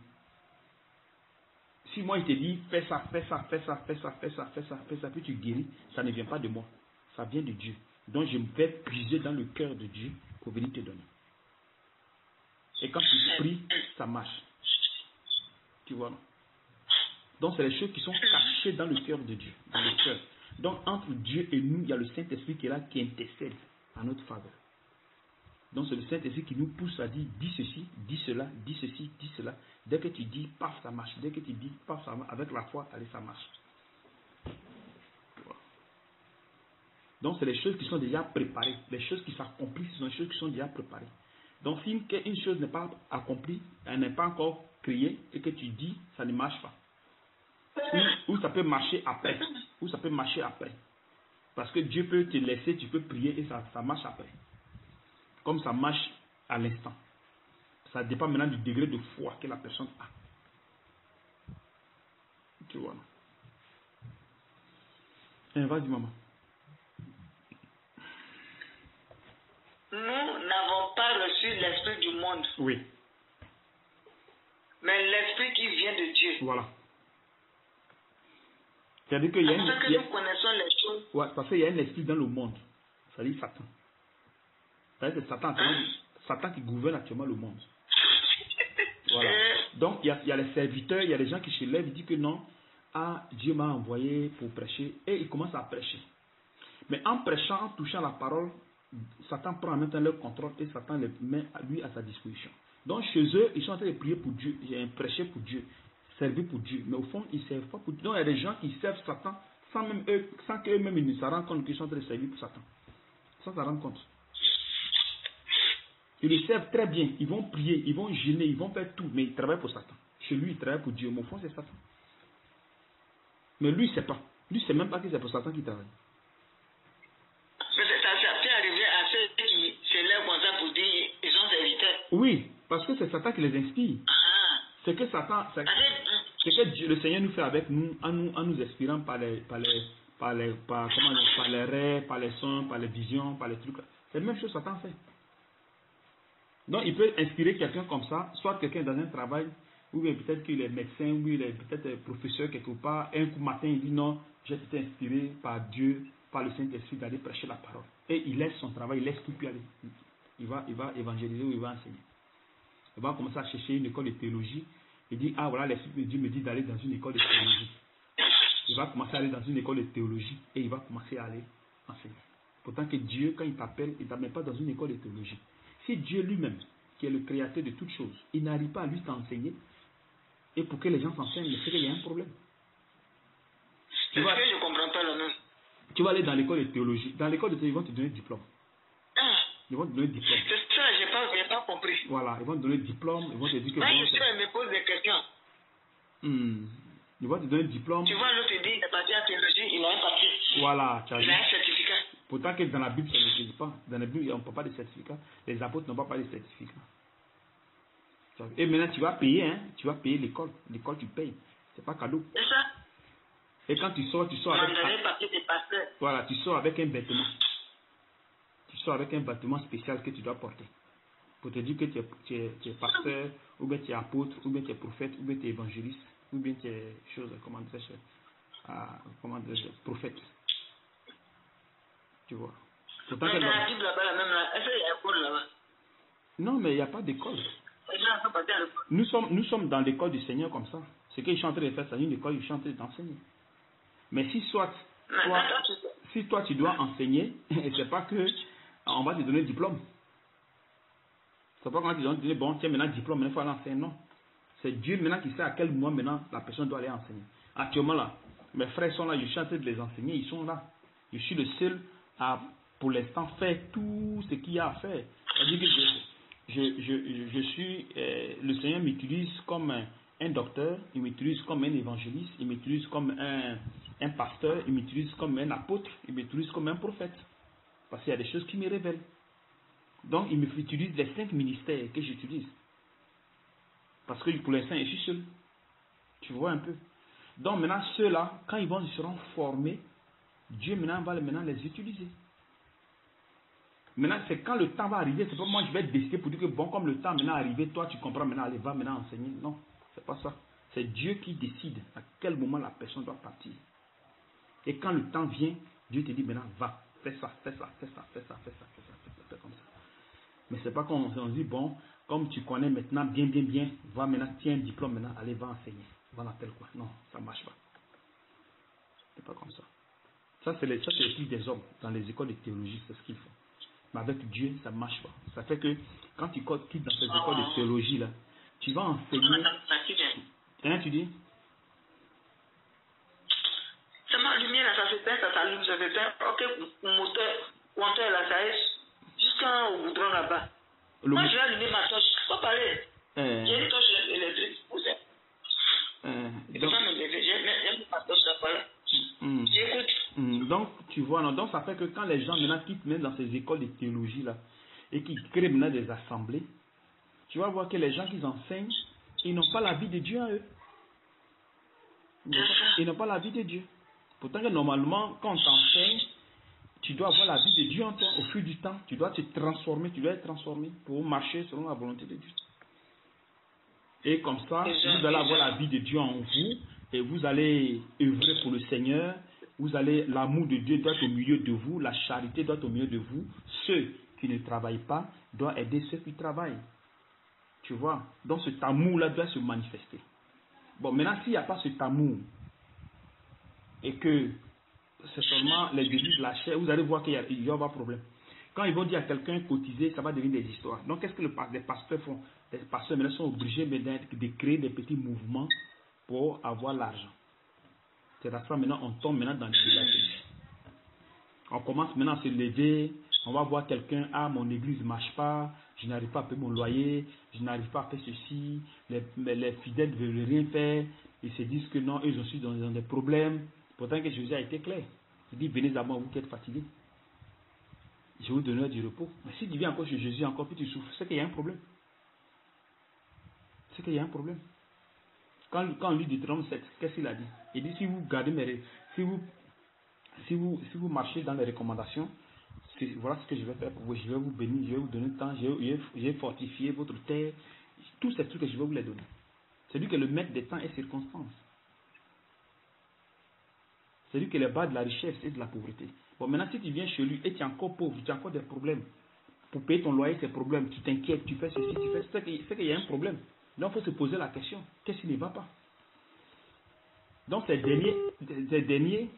Si moi il te dit fais ça, puis tu guéris, ça ne vient pas de moi. Ça vient de Dieu. Donc je vais puiser dans le cœur de Dieu pour venir te donner. Et quand tu pries, ça marche. Tu vois, non? Donc c'est les choses qui sont cachées dans le cœur de Dieu, dans le cœur. Donc entre Dieu et nous, il y a le Saint-Esprit qui est là, qui intercède à notre faveur. Donc c'est le Saint-Esprit qui nous pousse à dire, dis ceci, dis cela, dis ceci, dis cela. Dès que tu dis, paf, ça marche. Dès que tu dis, paf, ça marche. Avec la foi, allez, ça marche. Donc c'est les choses qui sont déjà préparées. Les choses qui s'accomplissent, ce sont les choses qui sont déjà préparées. Donc si une chose n'est pas accomplie, elle n'est pas encore créée, et que tu dis, ça ne marche pas. Ou ça peut marcher après. Ou ça peut marcher après. Parce que Dieu peut te laisser, tu peux prier et ça marche après. Comme ça marche à l'instant. Ça dépend maintenant du degré de foi que la personne a. Tu vois. Vas-y, maman. Nous n'avons pas reçu l'esprit du monde. Oui. Mais l'esprit qui vient de Dieu. Voilà. C'est-à-dire qu'il y a nous connaissons les choses. Ouais, parce qu'il y a un esprit dans le monde. C'est-à-dire Satan. C'est-à-dire que Satan qui gouverne actuellement le monde. Voilà. Donc il y a les serviteurs, il y a les gens qui se lèvent et disent que non, Dieu m'a envoyé pour prêcher. Et ils commencent à prêcher. Mais en prêchant, en touchant la parole, Satan prend en même temps leur contrôle et Satan les met lui à sa disposition. Donc chez eux, ils sont en train de prier pour Dieu, prêcher pour Dieu, servir pour Dieu. Mais au fond, ils ne servent pas pour Dieu. Donc il y a des gens qui servent Satan sans qu'eux-mêmes ils ne se rendent compte qu'ils sont en train de servir pour Satan. Sans s'en rendre compte. Ils le servent très bien. Ils vont prier, ils vont jeûner, ils vont faire tout. Mais ils travaillent pour Satan. Chez lui, ils travaillent pour Dieu. Mais au fond, c'est Satan. Mais lui, il ne sait pas. Lui, il ne sait même pas que c'est pour Satan qu'il travaille. Ça peut arriver à ceux qui se lèvent Oui, parce que c'est Satan qui les inspire. C'est que Satan, c'est que Dieu, le Seigneur nous fait avec nous, en nous inspirant par les rêves, par les sons, par les visions, par les trucs. C'est la même chose que Satan fait. Donc il peut inspirer quelqu'un comme ça, soit quelqu'un dans un travail, ou bien peut-être qu'il est médecin, ou il est peut-être professeur quelque part. Un coup matin, il dit non, j'ai été inspiré par Dieu, par le Saint-Esprit d'aller prêcher la parole. Et il laisse son travail, il laisse tout puis aller. Il va évangéliser ou il va enseigner. Il va commencer à chercher une école de théologie. Il dit, ah voilà, l'Esprit de Dieu me dit d'aller dans une école de théologie. Il va commencer à aller dans une école de théologie et il va commencer à aller enseigner. Pourtant que Dieu, quand il t'appelle, il ne t'amène pas dans une école de théologie. Si Dieu lui-même, qui est le créateur de toutes choses, il n'arrive pas à lui t'enseigner, et pour que les gens s'enseignent, c'est qu'il y a un problème. Je ne comprends pas le nom. Tu vas aller dans l'école de théologie. Dans l'école de théologie, ils vont te donner un diplôme. Ils vont te donner un diplôme. C'est ça, je n'ai pas compris. Voilà, ils vont te donner un diplôme, ils vont te dire que... Moi, je suis, elle me pose des questions. Ils vont te donner un diplôme. Tu vois, l'autre dit, il est parti en théologie, il a un papier. Voilà, tu as il a un certificat. Pourtant que dans la Bible, ça ne se dit pas. Dans la Bible, on ne parle pas de certificat. Les apôtres n'ont pas de certificat. Et maintenant, tu vas payer, hein. Tu vas payer l'école. L'école, tu payes. C'est pas cadeau. C'est ça. Et quand tu sors avec... papier de pasteur. Voilà, tu sors avec un vêtement. Tu sors avec un vêtement spécial que tu dois porter. Pour te dire que tu es pasteur, ou bien tu es apôtre, ou bien tu es prophète, ou bien tu es évangéliste, ou bien tu es prophète. Tu vois. Pourtant, mais dans la Bible là-bas, là, même là, est-ce qu'il y a une école là-bas? Non, mais il n'y a pas d'école. Nous sommes dans l'école du Seigneur comme ça. Ce qu'ils sont en train de faire, c'est une école, ils sont en train d'enseigner. Mais si toi tu dois enseigner, c'est pas que on va te donner le diplôme. C'est pas quand tu dois te donner, bon, tiens, maintenant diplôme, maintenant il faut aller enseigner. Non. C'est Dieu maintenant qui sait à quel moment maintenant la personne doit aller enseigner. Actuellement là, mes frères sont là, je suis en train de les enseigner, ils sont là. Je suis le seul à, pour l'instant, faire tout ce qu'il y a à faire. C'est-à-dire que je suis, le Seigneur m'utilise comme un docteur, il m'utilise comme un évangéliste, il m'utilise comme un pasteur, il m'utilise comme un apôtre, il m'utilise comme un prophète. Parce qu'il y a des choses qui me révèlent. Donc, il m'utilise les 5 ministères que j'utilise. Parce que pour l'instant, je suis seul. Tu vois un peu. Donc, maintenant, ceux-là, quand ils seront formés, Dieu maintenant va les utiliser. Maintenant, c'est quand le temps va arriver, c'est pas moi je vais décider pour dire que bon, comme le temps maintenant est arrivé, toi tu comprends maintenant, allez, va maintenant enseigner. Non, c'est pas ça. C'est Dieu qui décide à quel moment la personne doit partir. Et quand le temps vient, Dieu te dit maintenant, va, fais ça, fais ça, fais ça, fais ça, fais ça, fais ça, fais ça, fais comme ça. Mais c'est pas qu'on dit, bon, comme tu connais maintenant bien, va maintenant, tiens un diplôme maintenant, allez, va enseigner. Va l'appeler quoi. Non, ça marche pas. C'est pas comme ça. Ça, c'est le truc des hommes dans les écoles de théologie, c'est ce qu'ils font. Mais avec Dieu, ça ne marche pas. Ça fait que quand tu quittes dans ces écoles de théologie là, tu vas enseigner. Hein, tu dis? Ça m'a lumière là, ça s'éteint, ça s'allume, ça s'éteint. Ok, moteur, compteur là, ça est jusqu'au boudron là-bas. Moi, je vais allumer ma torche, il faut parler. J'ai une torche électrique, vous savez. Il faut pas me lever, j'ai mis ma torche là-bas. J'écoute. Donc, tu vois, non, donc ça fait que quand les gens maintenant quittent même dans ces écoles de théologie là, et qui créent maintenant des assemblées, tu vas voir que les gens qui enseignent, ils n'ont pas la vie de Dieu en eux. Ils n'ont pas la vie de Dieu. Pourtant que normalement, quand on t'enseigne, tu dois avoir la vie de Dieu en toi. Au fil du temps, tu dois te transformer, tu dois être transformé pour marcher selon la volonté de Dieu. Et comme ça, vous allez avoir la vie de Dieu en vous, et vous allez œuvrer pour le Seigneur. L'amour de Dieu doit être au milieu de vous, la charité doit être au milieu de vous. Ceux qui ne travaillent pas doivent aider ceux qui travaillent. Tu vois? Donc cet amour-là doit se manifester. Bon, maintenant, s'il n'y a pas cet amour, et que c'est seulement les désirs de la chair, vous allez voir qu'il y aura un problème. Quand ils vont dire à quelqu'un cotiser, ça va devenir des histoires. Donc qu'est-ce que les pasteurs font? Les pasteurs maintenant sont obligés de créer des petits mouvements pour avoir l'argent. C'est à ça maintenant, on tombe maintenant dans le délatérisme. On commence maintenant à se lever, on va voir quelqu'un, ah mon église ne marche pas, je n'arrive pas à payer mon loyer, je n'arrive pas à faire ceci, les fidèles ne veulent rien faire, ils se disent que non, eux aussi dans des problèmes. Pourtant que Jésus a été clair. Il dit, venez à moi, vous qui êtes fatigués. Je vous donnerai du repos. Mais si tu viens encore chez Jésus, encore plus tu souffres, c'est qu'il y a un problème. c'est qu'il y a un problème. Quand on lit Deutéronome 7, qu'est-ce qu'il a dit? Il dit, si vous gardez si vous marchez dans les recommandations, voilà ce que je vais faire pour vous. Je vais vous bénir, je vais vous donner le temps, je vais fortifier votre terre. Tous ces trucs que je vais vous les donner. C'est lui qui est le maître des temps et circonstances. C'est lui qui est le bas de la richesse et de la pauvreté. Bon, maintenant, si tu viens chez lui et tu es encore pauvre, tu as encore des problèmes. Pour payer ton loyer, c'est problème. Tu t'inquiètes, tu fais ceci, tu fais ça. C'est qu'il y a un problème. Donc, il faut se poser la question. Qu'est-ce qui ne va pas? Donc, ces derniers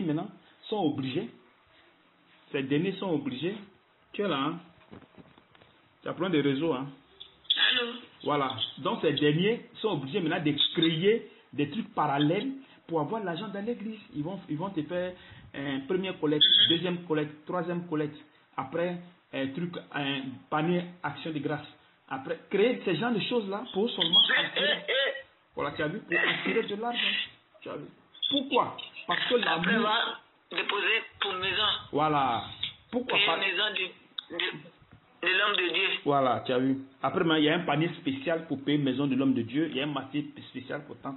maintenant sont obligés. Ces derniers sont obligés. Tu es là, hein? Tu as plein de réseaux, hein? Allô? Voilà. Donc, ces derniers sont obligés maintenant de créer des trucs parallèles pour avoir l'argent dans l'église. Ils vont te faire un première collecte, deuxième collecte, troisième collecte. Après, un panier action de grâce. Après, créer ces genres de choses-là pour seulement attirer. Voilà, tu as vu? Pour attirer de l'argent. Tu as vu? Pourquoi? Parce que l'amour. Après, va déposer pour maison. Voilà. Pourquoi pas? Maison de l'homme de Dieu. Voilà, tu as vu. Après, il y a un panier spécial pour payer maison de l'homme de Dieu. Il y a un marché spécial pour tant.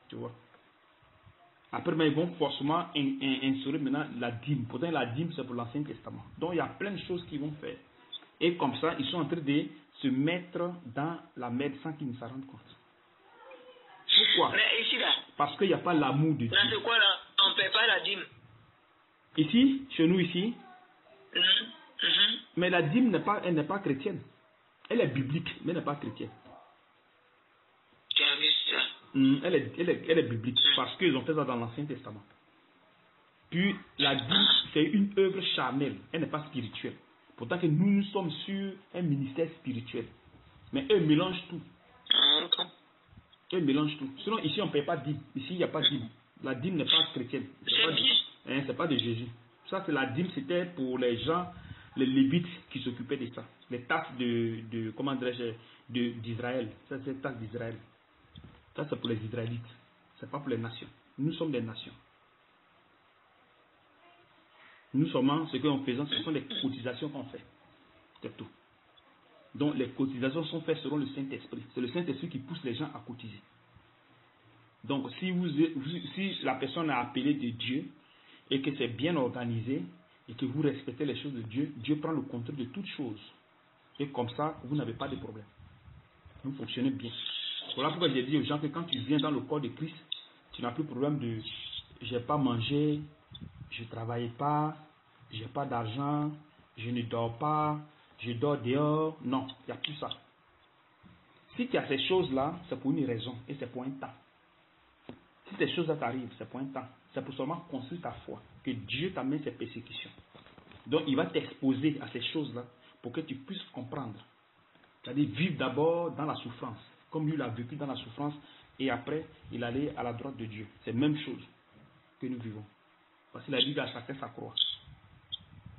Tu vois. Après, ils vont forcément instaurer maintenant la dîme. Pourtant, la dîme, c'est pour l'Ancien Testament. Donc, il y a plein de choses qu'ils vont faire. Et comme ça, ils sont en train de se mettre dans la merde sans qu'ils ne s'en rendent compte. Pourquoi? Mais ici, là. Parce qu'il n'y a pas l'amour de Dieu. Là, c'est quoi, là? On ne paie pas la dîme. Ici, chez nous, ici. Mais la dîme elle n'est pas chrétienne. Elle est biblique, mais elle n'est pas chrétienne. Tu as vu ça? Elle est biblique parce qu'ils ont fait ça dans l'Ancien Testament. Puis la dîme, c'est une œuvre charnelle, elle n'est pas spirituelle. Pourtant que nous sommes sur un ministère spirituel. Mais eux mélangent tout. Eux mélangent tout. Sinon ici on ne paye pas dîme. Ici il n'y a pas de dîme. La dîme n'est pas chrétienne. C'est pas de Jésus. Ça c'est la dîme, c'était pour les gens, les Lévites qui s'occupaient de ça. Les taxes comment dirais-je, d'Israël. Ça c'est les taxes d'Israël. Ça, c'est pour les Israélites. Ce n'est pas pour les nations. Nous sommes des nations. Nous seulement, ce qu'on fait, ce sont les cotisations qu'on fait. C'est tout. Donc, les cotisations sont faites selon le Saint-Esprit. C'est le Saint-Esprit qui pousse les gens à cotiser. Donc, si la personne est appelée de Dieu et que c'est bien organisé et que vous respectez les choses de Dieu, Dieu prend le contrôle de toutes choses. Et comme ça, vous n'avez pas de problème. Vous fonctionnez bien. Voilà pourquoi j'ai dit aux gens que quand tu viens dans le corps de Christ, tu n'as plus de problème de j'ai pas mangé, je ne travaille pas, j'ai pas d'argent, je ne dors pas, je dors dehors. Non, il n'y a plus ça. Si tu as ces choses-là, c'est pour une raison et c'est pour un temps. Si ces choses-là t'arrivent, c'est pour un temps. C'est pour seulement construire ta foi, que Dieu t'amène ces persécutions. Donc il va t'exposer à ces choses-là pour que tu puisses comprendre. C'est-à-dire vivre d'abord dans la souffrance. Comme lui, il a vécu dans la souffrance, et après, il allait à la droite de Dieu. C'est la même chose que nous vivons. Parce qu'il a dit à chacun sa croix.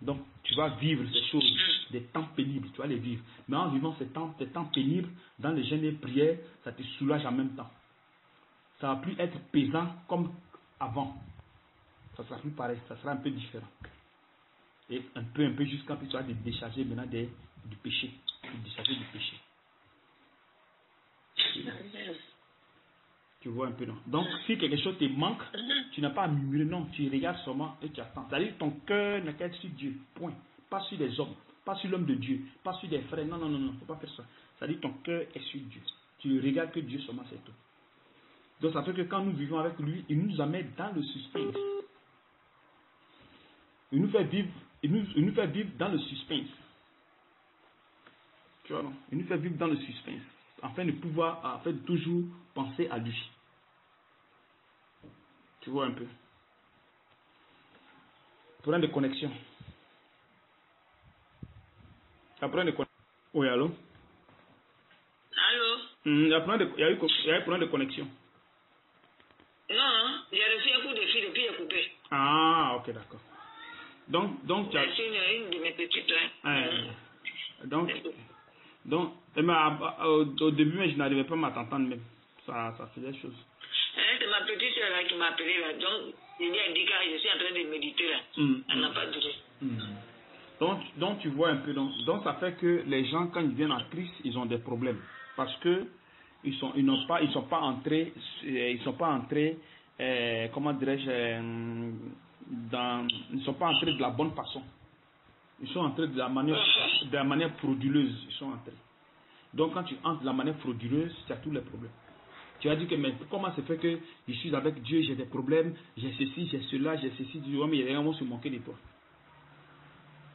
Donc, tu vas vivre ces choses, des temps pénibles, tu vas les vivre. Mais en vivant ces temps pénibles, dans les jeûnes et prières, ça te soulage en même temps. Ça ne va plus être pesant comme avant. Ça sera plus pareil, ça sera un peu différent. Et un peu jusqu'à ce que tu vas te décharger maintenant du péché. Te décharger du péché. Tu vois un peu, non? Donc, si quelque chose te manque, tu n'as pas à murmurer, non. Tu regardes seulement et tu attends. C'est-à-dire que ton cœur n'est qu'être sur Dieu. Point. Pas sur les hommes. Pas sur l'homme de Dieu. Pas sur des frères. Non. Il ne faut pas faire ça. C'est-à-dire que ton cœur est sur Dieu. Tu regardes que Dieu seulement, c'est tout. Donc, ça fait que quand nous vivons avec lui, il nous amène dans le suspense. Il nous fait vivre dans le suspense. Tu vois, non? Il nous fait vivre dans le suspense. Afin de pouvoir, toujours penser à lui. Tu vois un peu. Problème de connexion. Oui, allô? Allô? Il y a eu problème de connexion. Non, j'ai reçu un coup de fil et puis j'ai coupé. Ah, ok, d'accord. Donc tu as... C'est une de mes petites là. Donc, au début, je n'arrivais pas à t'entendre même. Ça faisait chose. C'est ma petite soeur là qui m'a appelé là. Donc, je lui ai dit que je suis en train de méditer là. Elle n'a pas duré. Donc, tu vois un peu. Donc, ça fait que les gens, quand ils viennent en Christ, ils ont des problèmes. Parce que ils sont pas entrés, comment dirais-je, ils ne sont pas entrés de la bonne façon. Ils sont entrés de la manière frauduleuse. Ils sont entrés. Donc quand tu entres de la manière frauduleuse, tu as tous les problèmes. Tu vas dire que mais comment ça fait que je suis avec Dieu, j'ai des problèmes, j'ai ceci, j'ai cela, j'ai ceci, tu vois, mais les gens vont se moquer de toi.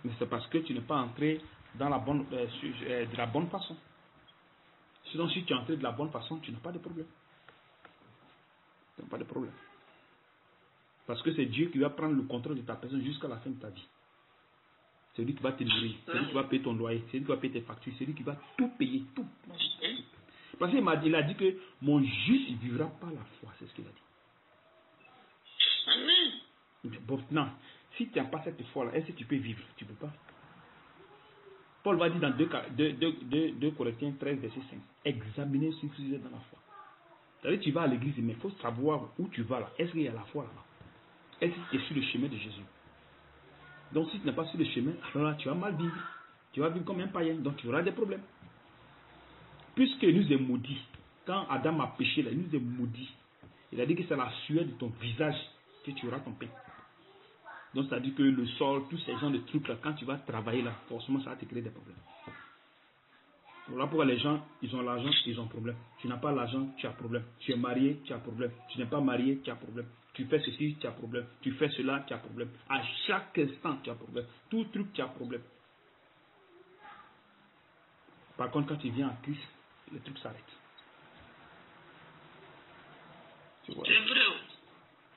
Mais c'est parce que tu n'es pas entré dans de la bonne façon. Sinon, si tu es entré de la bonne façon, tu n'as pas de problème. Tu n'as pas de problème. Parce que c'est Dieu qui va prendre le contrôle de ta personne jusqu'à la fin de ta vie. C'est lui qui va te nourrir, c'est lui qui va payer ton loyer, c'est lui qui va payer tes factures, c'est lui qui va tout payer, tout. Parce qu'il a dit que mon juste ne vivra pas la foi, c'est ce qu'il a dit. Amen. Mais bon, non, si tu n'as pas cette foi-là, est-ce que tu peux vivre? Tu ne peux pas. Paul va dire dans 2 Corinthiens 13, verset 5, examinez si vous êtes dans la foi. C'est-à-dire tu vas à l'église, mais il faut savoir où tu vas là. Est-ce qu'il y a la foi là-bas? Est-ce que tu es sur le chemin de Jésus? Donc si tu n'es pas sur le chemin, alors là tu vas mal vivre. Tu vas vivre comme un païen, donc tu auras des problèmes. Puisque nous est maudit, quand Adam a péché, là, il nous est maudit. Il a dit que c'est la sueur de ton visage que tu auras ton pain. Donc ça dit que le sol, tous ces genres de trucs là, quand tu vas travailler là, forcément ça va te créer des problèmes. Voilà pourquoi les gens, ils ont l'argent, ils ont problème. Tu n'as pas l'argent, tu as problème. Tu es marié, tu as problème. Tu n'es pas marié, tu as problème. Tu fais ceci, tu as problème. Tu fais cela, tu as problème. À chaque instant, tu as problème. Tout truc, tu as problème. Par contre, quand tu viens en Christ, le truc s'arrête. C'est vrai.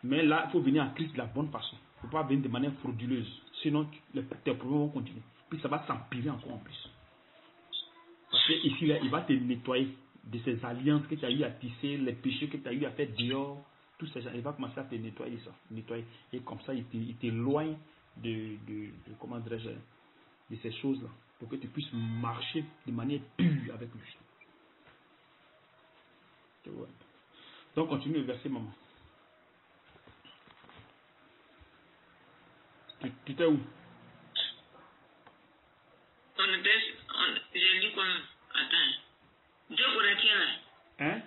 Mais là, il faut venir en Christ de la bonne façon. Il ne faut pas venir de manière frauduleuse. Sinon, tes problèmes vont continuer. Puis ça va s'empirer encore en plus. Parce qu'ici, là, il va te nettoyer de ces alliances que tu as eu à tisser, les péchés que tu as eu à faire dehors. Tout ça, il va commencer à te nettoyer ça. Nettoyer. Et comme ça, il t'éloigne comment dirais-je, de ces choses-là. Pour que tu puisses marcher de manière pure avec lui. Tu vois. Donc, continue le verset, maman. Tu étais où? J'ai lu quoi? Attends. 2 Corinthiens là. Hein?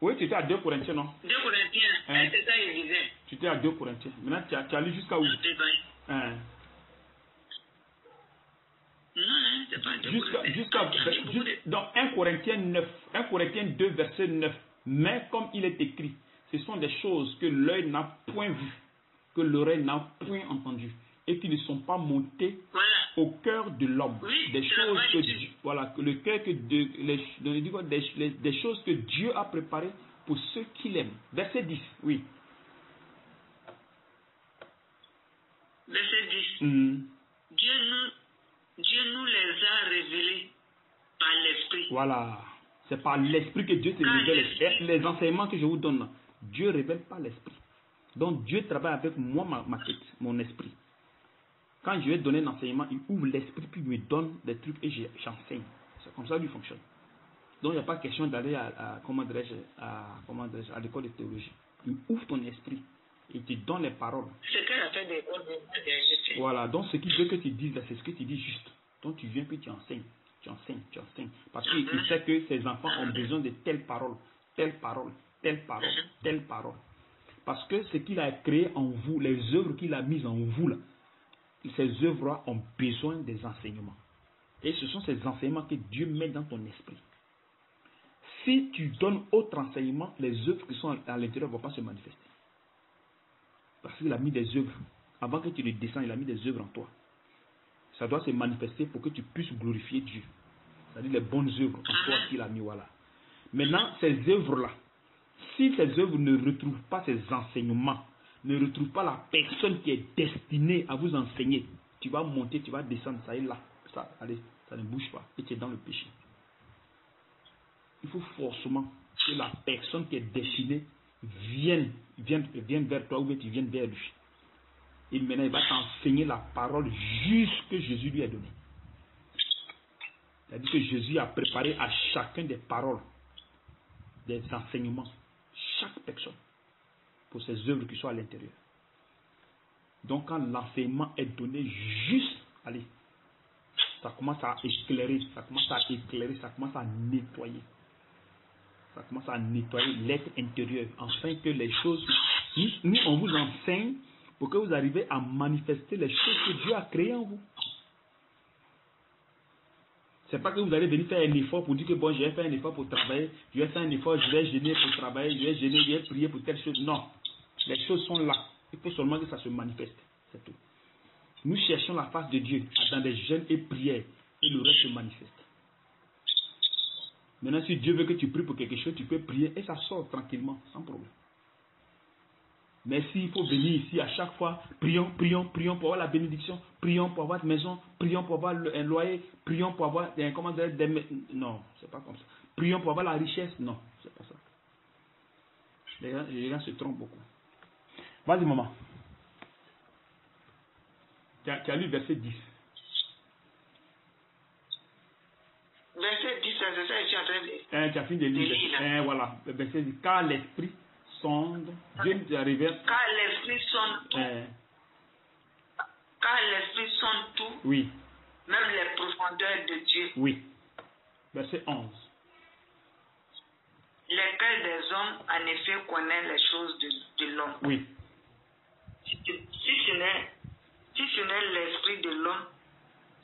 Oui, tu étais à 2 Corinthiens, non? 2 Corinthiens, hein? C'est ça il disait. Tu étais à 2 Corinthiens. Maintenant, tu as lu jusqu'à où? Hein? Non, c'est pas 2 Corinthiens. Dans 1 Corinthiens 9, 1 Corinthiens 2, verset 9. Mais comme il est écrit, ce sont des choses que l'œil n'a point vues, que l'oreille n'a point entendues, et qui ne sont pas montées au cœur de l'homme. Oui, des choses que Dieu, voilà, le cœur que des choses que Dieu a préparées pour ceux qui l'aiment. Verset 10, oui. Verset 10. Dieu nous les a révélés par l'Esprit. Voilà. C'est par l'Esprit que Dieu te révèle. Les enseignements que je vous donne, Dieu ne révèle pas l'Esprit. Donc Dieu travaille avec moi, ma tête, mon esprit. Quand je vais donner un enseignement, il ouvre l'esprit, puis il me donne des trucs et j'enseigne. C'est comme ça qu'il fonctionne. Donc il n'y a pas question d'aller à l'école de théologie. Il ouvre ton esprit et il te donne les paroles. C'est qu'elle a fait des choses. Voilà, donc ce qu'il veut que tu dises, c'est ce que tu dis juste. Donc tu viens puis tu enseignes. Parce qu'il sait que ces enfants ont besoin de telle parole, telle parole, telle parole, telle parole. Parce que ce qu'il a créé en vous, les œuvres qu'il a mises en vous là, ces œuvres-là ont besoin des enseignements. Et ce sont ces enseignements que Dieu met dans ton esprit. Si tu donnes autre enseignement, les œuvres qui sont à l'intérieur ne vont pas se manifester. Parce qu'il a mis des œuvres. Avant que tu les descendes, il a mis des œuvres en toi. Ça doit se manifester pour que tu puisses glorifier Dieu. C'est-à-dire les bonnes œuvres en toi qu'il a mis. Voilà. Maintenant, ces œuvres-là, si ces œuvres ne retrouvent pas ces enseignements, ne retrouvent pas la personne qui est destinée à vous enseigner, tu vas monter, tu vas descendre, ça est là. Allez, ça ne bouge pas. Et tu es dans le péché. Il faut forcément que la personne qui est destinée vienne vers toi ou que tu viennes vers lui. Et maintenant, il va t'enseigner la parole juste que Jésus lui a donnée. C'est-à-dire que Jésus a préparé à chacun des paroles, des enseignements, chaque personne, pour ses œuvres qui sont à l'intérieur. Donc, quand l'enseignement est donné juste, allez, ça commence à éclairer, ça commence à nettoyer. Ça commence à nettoyer l'être intérieur, afin que les choses... Nous, on vous enseigne pour que vous arriviez à manifester les choses que Dieu a créées en vous. C'est pas que vous allez venir faire un effort pour dire que bon, je vais faire un effort pour travailler, je vais faire un effort, je vais gêner pour travailler, je vais gêner, je vais prier pour telle chose. Non. Les choses sont là. Il faut seulement que ça se manifeste. C'est tout. Nous cherchons la face de Dieu dans des jeûnes et prières et le reste se manifeste. Maintenant, si Dieu veut que tu pries pour quelque chose, tu peux prier et ça sort tranquillement, sans problème. Mais s'il faut venir ici à chaque fois, prions pour avoir la bénédiction, prions pour avoir une maison, prions pour avoir un loyer, prions pour avoir non, c'est pas comme ça. Prions pour avoir la richesse, non, c'est pas ça. Les gens se trompent beaucoup. Vas-y, maman. Tu as lu verset 10. Verset 10, c'est ça que tu es en train de... Tu as fini de lire. Voilà, verset 10. Car l'esprit sonde, Dieu nous a révélé. Car l'esprit sonde tout. Car l'esprit sonde tout. Oui. Même les profondeurs de Dieu. Oui. Verset 11. Les cœurs des hommes, en effet, connaissent les choses de l'homme. Oui. Si ce n'est l'esprit de l'homme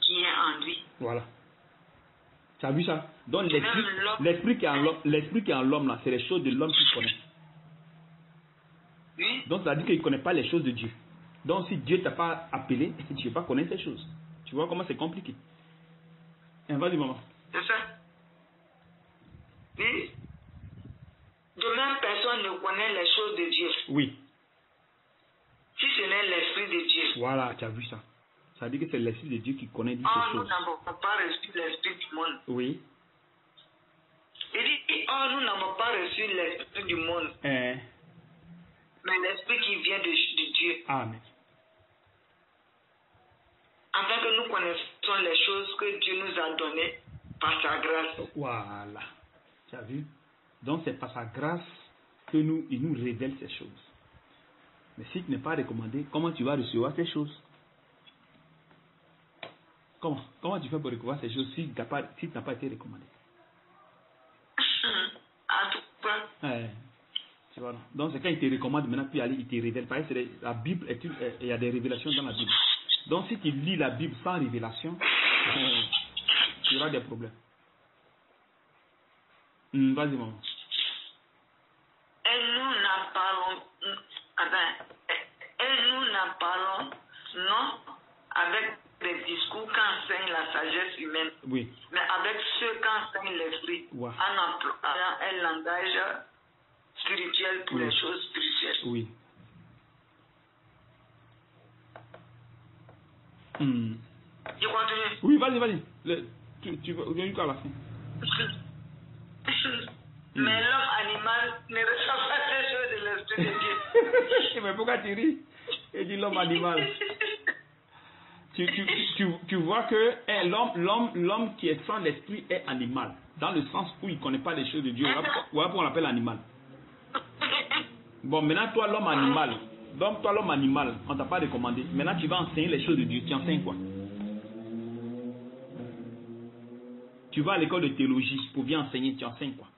qui est en lui. Voilà. Tu as vu ça? Donc l'esprit qui est en l'homme, là, c'est les choses de l'homme qu'il connaît. Oui. Donc ça veut dire qu'il ne connaît pas les choses de Dieu. Donc si Dieu ne t'a pas appelé, tu ne peux pas connaître ces choses. Tu vois comment c'est compliqué. Vas-y, maman. C'est ça. Oui. De même, personne ne connaît les choses de Dieu. Oui. Si ce n'est l'esprit de Dieu. Voilà, tu as vu ça. Ça veut dire que c'est l'esprit de Dieu qui connaît ces choses. Nous n'avons pas reçu l'esprit du monde. Oui. Il dit, nous n'avons pas reçu l'esprit du monde. Mais l'esprit qui vient de Dieu. Amen. Afin que nous connaissions les choses que Dieu nous a données par sa grâce. Voilà. Tu as vu? Donc c'est par sa grâce que il nous révèle ces choses. Mais si tu n'es pas recommandé, comment tu vas recevoir ces choses? Comment tu fais pour recevoir ces choses si tu n'as pas été recommandé? En tout cas. Tu vois, donc c'est quand il te recommande maintenant, puis il te révèle. Parce que la Bible, il y a des révélations dans la Bible. Donc si tu lis la Bible sans révélation, tu auras des problèmes. Vas-y, maman. Et nous n'en parlons, non, avec des discours qu'enseigne la sagesse humaine, oui, mais avec ceux qu'enseigne l'esprit, wow, en employant un langage spirituel pour les choses spirituelles. Oui. Tu continues? Oui, vas-y. Tu viens jusqu'à la fin. Mais l'homme animal ne reçoit pas ces choses de l'esprit de Dieu. Mais pourquoi tu ris? Il dit l'homme animal. Tu vois que l'homme qui est sans l'esprit est animal. Dans le sens où il ne connaît pas les choses de Dieu. Voilà pourquoi on l'appelle animal. Bon, maintenant, toi, l'homme animal. Donc, toi, l'homme animal, on ne t'a pas recommandé. Maintenant, tu vas enseigner les choses de Dieu. Tu enseignes quoi? Tu vas à l'école de théologie pour bien enseigner. Tu enseignes quoi?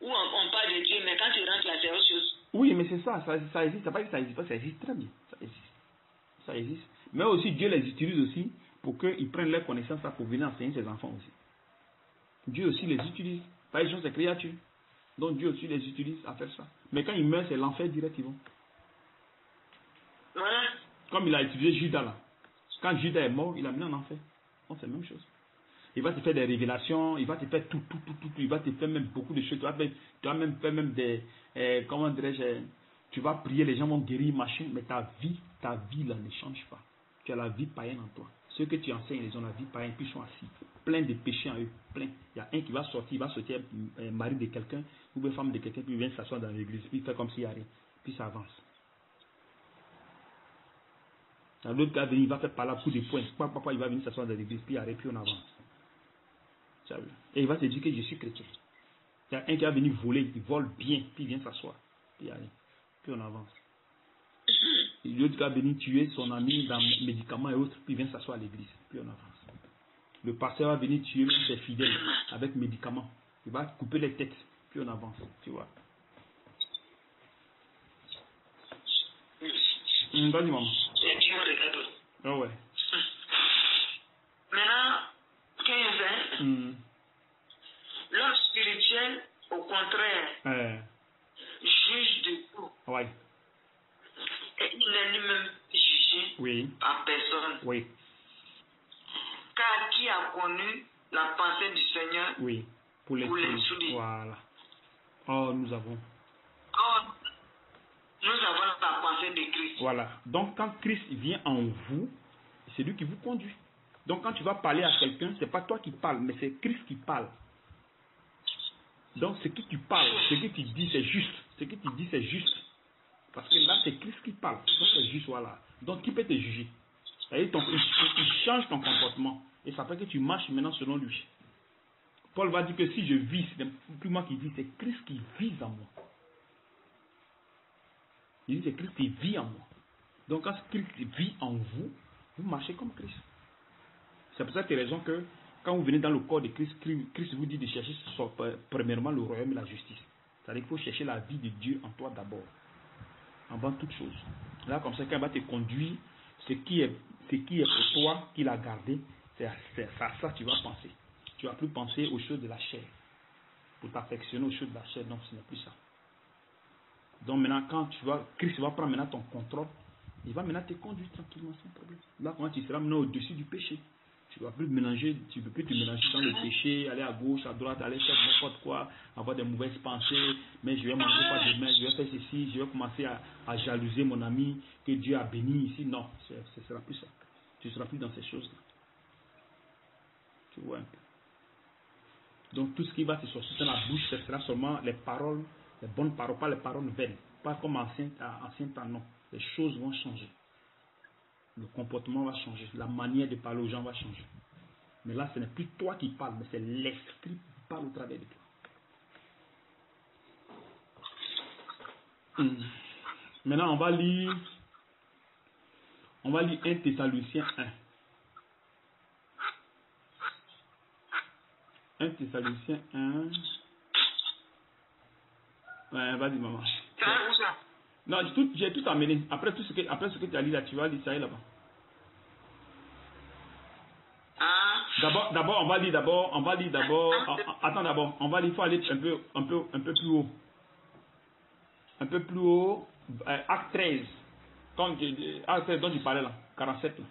On parle de Dieu, mais quand tu rentres là, c'est autre chose. Oui, mais c'est ça existe. Ça pas que ça existe pas, ça existe très bien. Ça existe. Mais aussi, Dieu les utilise aussi pour qu'ils prennent leurs connaissances pour venir enseigner ses enfants aussi. Dieu aussi les utilise. Par exemple, ses créatures. Donc Dieu aussi les utilise à faire ça. Mais quand ils meurent, c'est l'enfer direct, ils vont. Voilà. Comme il a utilisé Judas là. Quand Judas est mort, il a mis en enfer. Donc c'est la même chose. Il va te faire des révélations, il va te faire tout. Il va te faire même beaucoup de choses. Tu vas même faire des... comment dirais-je? Tu vas prier, les gens vont guérir, machin. Mais ta vie là ne change pas. Tu as la vie païenne en toi. Ceux que tu enseignes, ils ont la vie païenne, puis ils sont assis. Plein de péchés en eux. Plein. Il y a un qui va sortir, mari de quelqu'un, ou femme de quelqu'un, puis il vient s'asseoir dans l'église. Puis il fait comme s'il n'y a rien. Puis ça avance. L'autre gars, il va faire par là coup de poing. Papa, il va venir s'asseoir dans l'église, puis il arrête, puis on avance. Et il va te dire que je suis chrétien. Il y a un qui va venir voler, il vole bien, puis il vient s'asseoir. Puis il arrive. Puis on avance. L'autre va venir tuer son ami dans les médicaments et autres, puis il vient s'asseoir à l'église, puis on avance. Le pasteur va venir tuer ses fidèles avec médicaments. Il va couper les têtes, puis on avance, tu vois. Vas-y, maman. Oh, ouais. Maintenant, 15 l'homme spirituel, au contraire, juge de tout. Ouais. Et il n'est lui-même jugé par personne. Oui. Car qui a connu la pensée du Seigneur pour les souliers. Voilà. Oh, nous avons la pensée de Christ. Voilà. Donc, quand Christ vient en vous, c'est lui qui vous conduit. Donc, quand tu vas parler à quelqu'un, c'est pas toi qui parles, mais c'est Christ qui parle. Donc, ce que tu parles, ce que tu dis, c'est juste. Ce que tu dis, c'est juste. Parce que là, c'est Christ qui parle. Donc, c'est juste, voilà. Donc, qui peut te juger? Il change ton comportement. Et ça fait que tu marches maintenant selon lui. Paul va dire que si je vis, ce n'est plus moi qui vis, c'est Christ qui vit en moi. Il dit c'est Christ qui vit en moi. Donc, quand Christ vit en vous, vous marchez comme Christ. C'est pour ça que raison que quand vous venez dans le corps de Christ, Christ vous dit de chercher premièrement le royaume et la justice. C'est-à-dire qu'il faut chercher la vie de Dieu en toi d'abord. Avant toute chose. Là, comme ça, quand il va te conduire, ce qui est pour toi qu'il a gardé, c'est à ça que tu vas penser. Tu ne vas plus penser aux choses de la chair. Pour t'affectionner aux choses de la chair, donc ce n'est plus ça. Donc maintenant, quand Christ va prendre maintenant ton contrôle, il va maintenant te conduire tranquillement sans problème. Là, quand tu seras maintenant au-dessus du péché, tu ne vas plus mélanger, tu ne peux plus te mélanger dans le péché, aller à gauche, à droite, aller faire n'importe quoi, avoir des mauvaises pensées, mais je vais manger pas demain, je vais faire ceci, je vais commencer à jalouser mon ami que Dieu a béni ici. Non, ce ne sera plus ça. Tu ne seras plus dans ces choses-là. Tu vois un peu. Donc tout ce qui va te sortir dans la bouche, ce sera seulement les paroles, les bonnes paroles, pas les paroles vaines. Pas comme ancien temps, non. Les choses vont changer. Le comportement va changer. La manière de parler aux gens va changer. Mais là, ce n'est plus toi qui parles, mais c'est l'esprit qui parle au travers de toi. Maintenant, on va lire 1 Thessaloniciens 1. 1 Thessaloniciens 1. Ouais, vas-y, maman. Non, j'ai tout amené. Après ce que tu as lu là, tu vas lire ça là-bas. D'abord, on va lire d'abord. Attends d'abord, on va lire, il faut aller un peu plus haut. Un peu plus haut. Acte 13. Acte 13 dont tu parlais là. 47 là.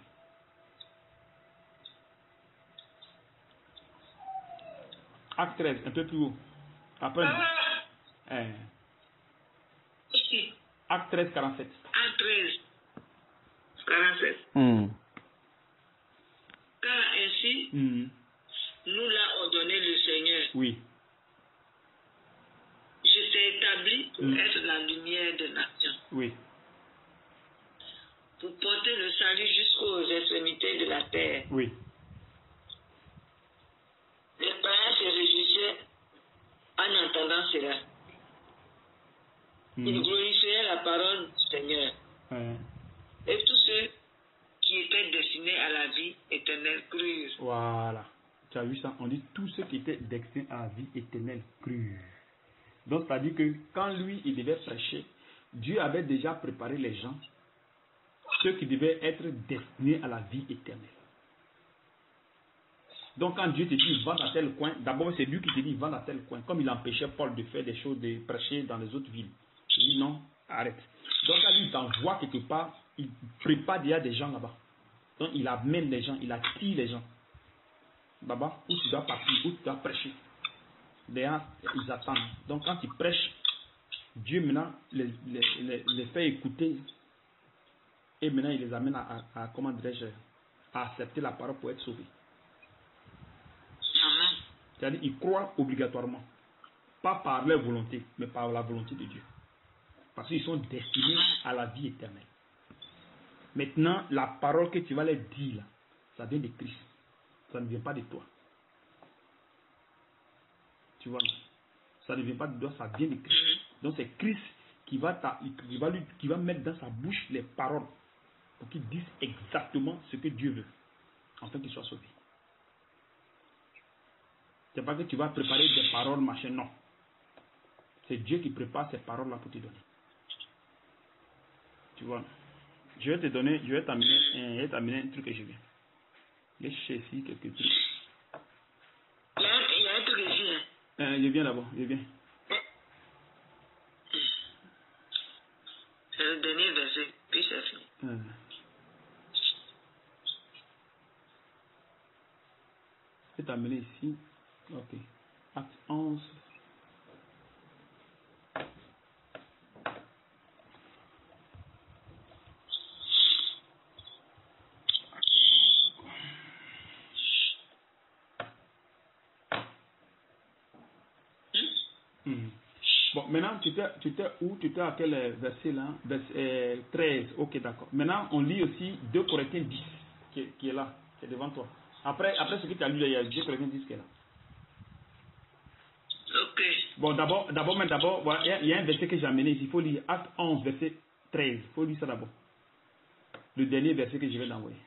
Acte 13, un peu plus haut. Après. Acte 13, 47. Acte 13, 47. Car ainsi, nous l'a ordonné le Seigneur. Oui. Je t'ai établi pour être la lumière des nations. Oui. Pour porter le salut jusqu'aux extrémités de la terre. Oui. Les païens se réjouissaient en entendant cela. Ils glorifiaient la parole du Seigneur. Et tous ceux qui étaient destinés à la vie éternelle crurent. Voilà. Tu as vu ça? On dit tous ceux qui étaient destinés à la vie éternelle crurent. Donc, c'est-à-dire que quand lui, il devait prêcher, Dieu avait déjà préparé les gens, ceux qui devaient être destinés à la vie éternelle. Donc, quand Dieu te dit, va dans tel coin, d'abord, c'est lui qui te dit, va dans tel coin. Comme il empêchait Paul de faire des choses, de prêcher dans les autres villes. Il dit, non, arrête. Donc, quand lui, il t'envoie quelque part, il prépare déjà des gens là-bas. Donc, il amène les gens, il attire les gens. Là-bas, où tu dois partir, où tu dois prêcher. Déjà, ils attendent. Donc, quand tu prêches, Dieu maintenant les fait écouter. Et maintenant, il les amène à comment dirais-je, à accepter la parole pour être sauvés. C'est-à-dire qu'ils croient obligatoirement. Pas par leur volonté, mais par la volonté de Dieu. Parce qu'ils sont destinés à la vie éternelle. Maintenant, la parole que tu vas leur dire, là, ça vient de Christ. Ça ne vient pas de toi. Tu vois, ça ne vient pas de toi, ça vient de Christ. Donc c'est Christ qui va mettre dans sa bouche les paroles pour qu'il dise exactement ce que Dieu veut, afin qu'il soit sauvé. C'est pas que tu vas préparer des paroles, machin, non. C'est Dieu qui prépare ces paroles-là pour te donner. Tu vois. Je vais t'amener un truc que je viens. Je vais chercher ici quelques trucs. Il y a un truc ici. Je viens d'abord, je viens. C'est le dernier verset, puis c'est fini. Je vais t'amener ici. Ok. Acte 11. Bon, maintenant, tu étais où? Tu étais à quel verset là? Verset 13. Ok, d'accord. Maintenant, on lit aussi 2 Corinthiens 10 qui est là, qui est devant toi. Après ce que tu as lu, il y a 2 Corinthiens 10 qui est là. Ok. Bon, d'abord, voilà, il y a un verset que j'ai amené ici. Il faut lire Acte 11, verset 13. Il faut lire ça d'abord. Le dernier verset que je vais l'envoyer.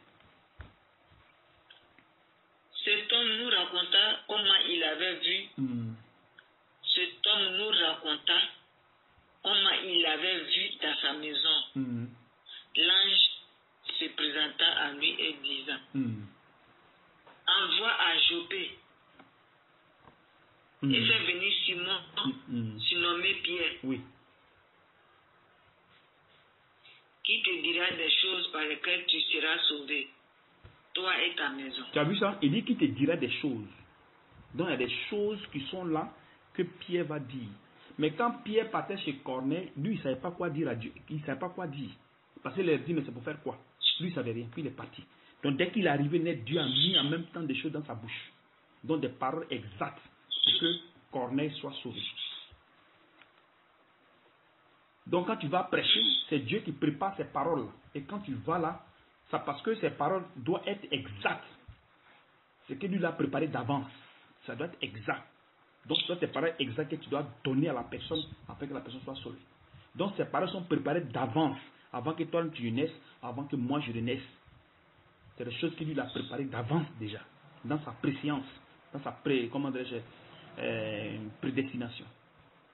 Cet homme nous raconta comment il avait vu. Cet homme nous raconta comment il avait vu dans sa maison. L'ange se présenta à lui et disant, envoie à Jopé et fais venir Simon, surnommé Pierre, qui te dira des choses par lesquelles tu seras sauvé, toi et ta maison. Tu as vu ça? Il dit qu'il te dira des choses. Donc il y a des choses qui sont là que Pierre va dire. Mais quand Pierre partait chez Corneille, lui il ne savait pas quoi dire à Dieu. Il ne savait pas quoi dire. Parce qu'il leur dit, mais c'est pour faire quoi? Lui il ne savait rien, puis il est parti. Donc dès qu'il est arrivé net, Dieu a mis en même temps des choses dans sa bouche. Donc des paroles exactes pour que Corneille soit sauvé. Donc quand tu vas prêcher, c'est Dieu qui prépare ces paroles. Et quand tu vas là, c'est parce que ces paroles doivent être exactes. C'est que lui l'a préparé d'avance. Ça doit être exact. Donc, ce sont tes paroles exactes que tu dois donner à la personne afin que la personne soit sauvée. Donc, ces paroles sont préparées d'avance, avant que toi tu naisses, avant que moi je naisse. C'est des choses qu'il lui a préparées d'avance déjà, dans sa préscience, dans sa prédestination.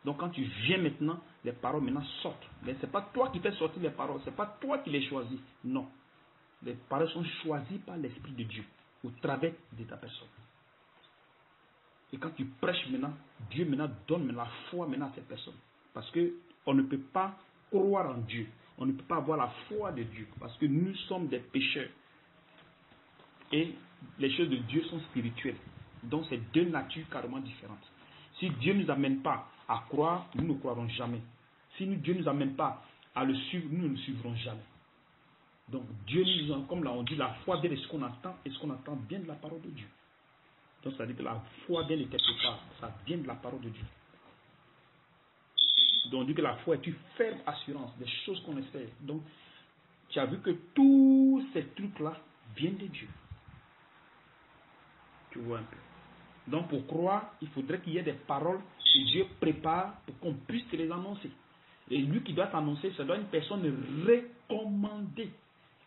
Donc, quand tu viens maintenant, les paroles maintenant sortent. Mais ce n'est pas toi qui fais sortir les paroles, ce n'est pas toi qui les choisis. Non. Les paroles sont choisies par l'Esprit de Dieu, au travers de ta personne. Et quand tu prêches maintenant, Dieu maintenant donne la foi maintenant à cette personne. Parce qu'on ne peut pas croire en Dieu. On ne peut pas avoir la foi de Dieu. Parce que nous sommes des pécheurs. Et les choses de Dieu sont spirituelles. Donc c'est deux natures carrément différentes. Si Dieu ne nous amène pas à croire, nous ne croirons jamais. Si Dieu ne nous amène pas à le suivre, nous ne le suivrons jamais. Donc Dieu nous, comme là on dit, la foi vient de ce qu'on entend et ce qu'on entend vient de la parole de Dieu. Donc ça veut dire que la foi vient de quelque part, ça vient de la parole de Dieu. Donc on dit que la foi est une ferme assurance des choses qu'on espère. Donc tu as vu que tous ces trucs-là viennent de Dieu. Tu vois un peu. Donc pour croire, il faudrait qu'il y ait des paroles que Dieu prépare pour qu'on puisse te les annoncer. Et lui qui doit t'annoncer, ça doit être une personne recommandée.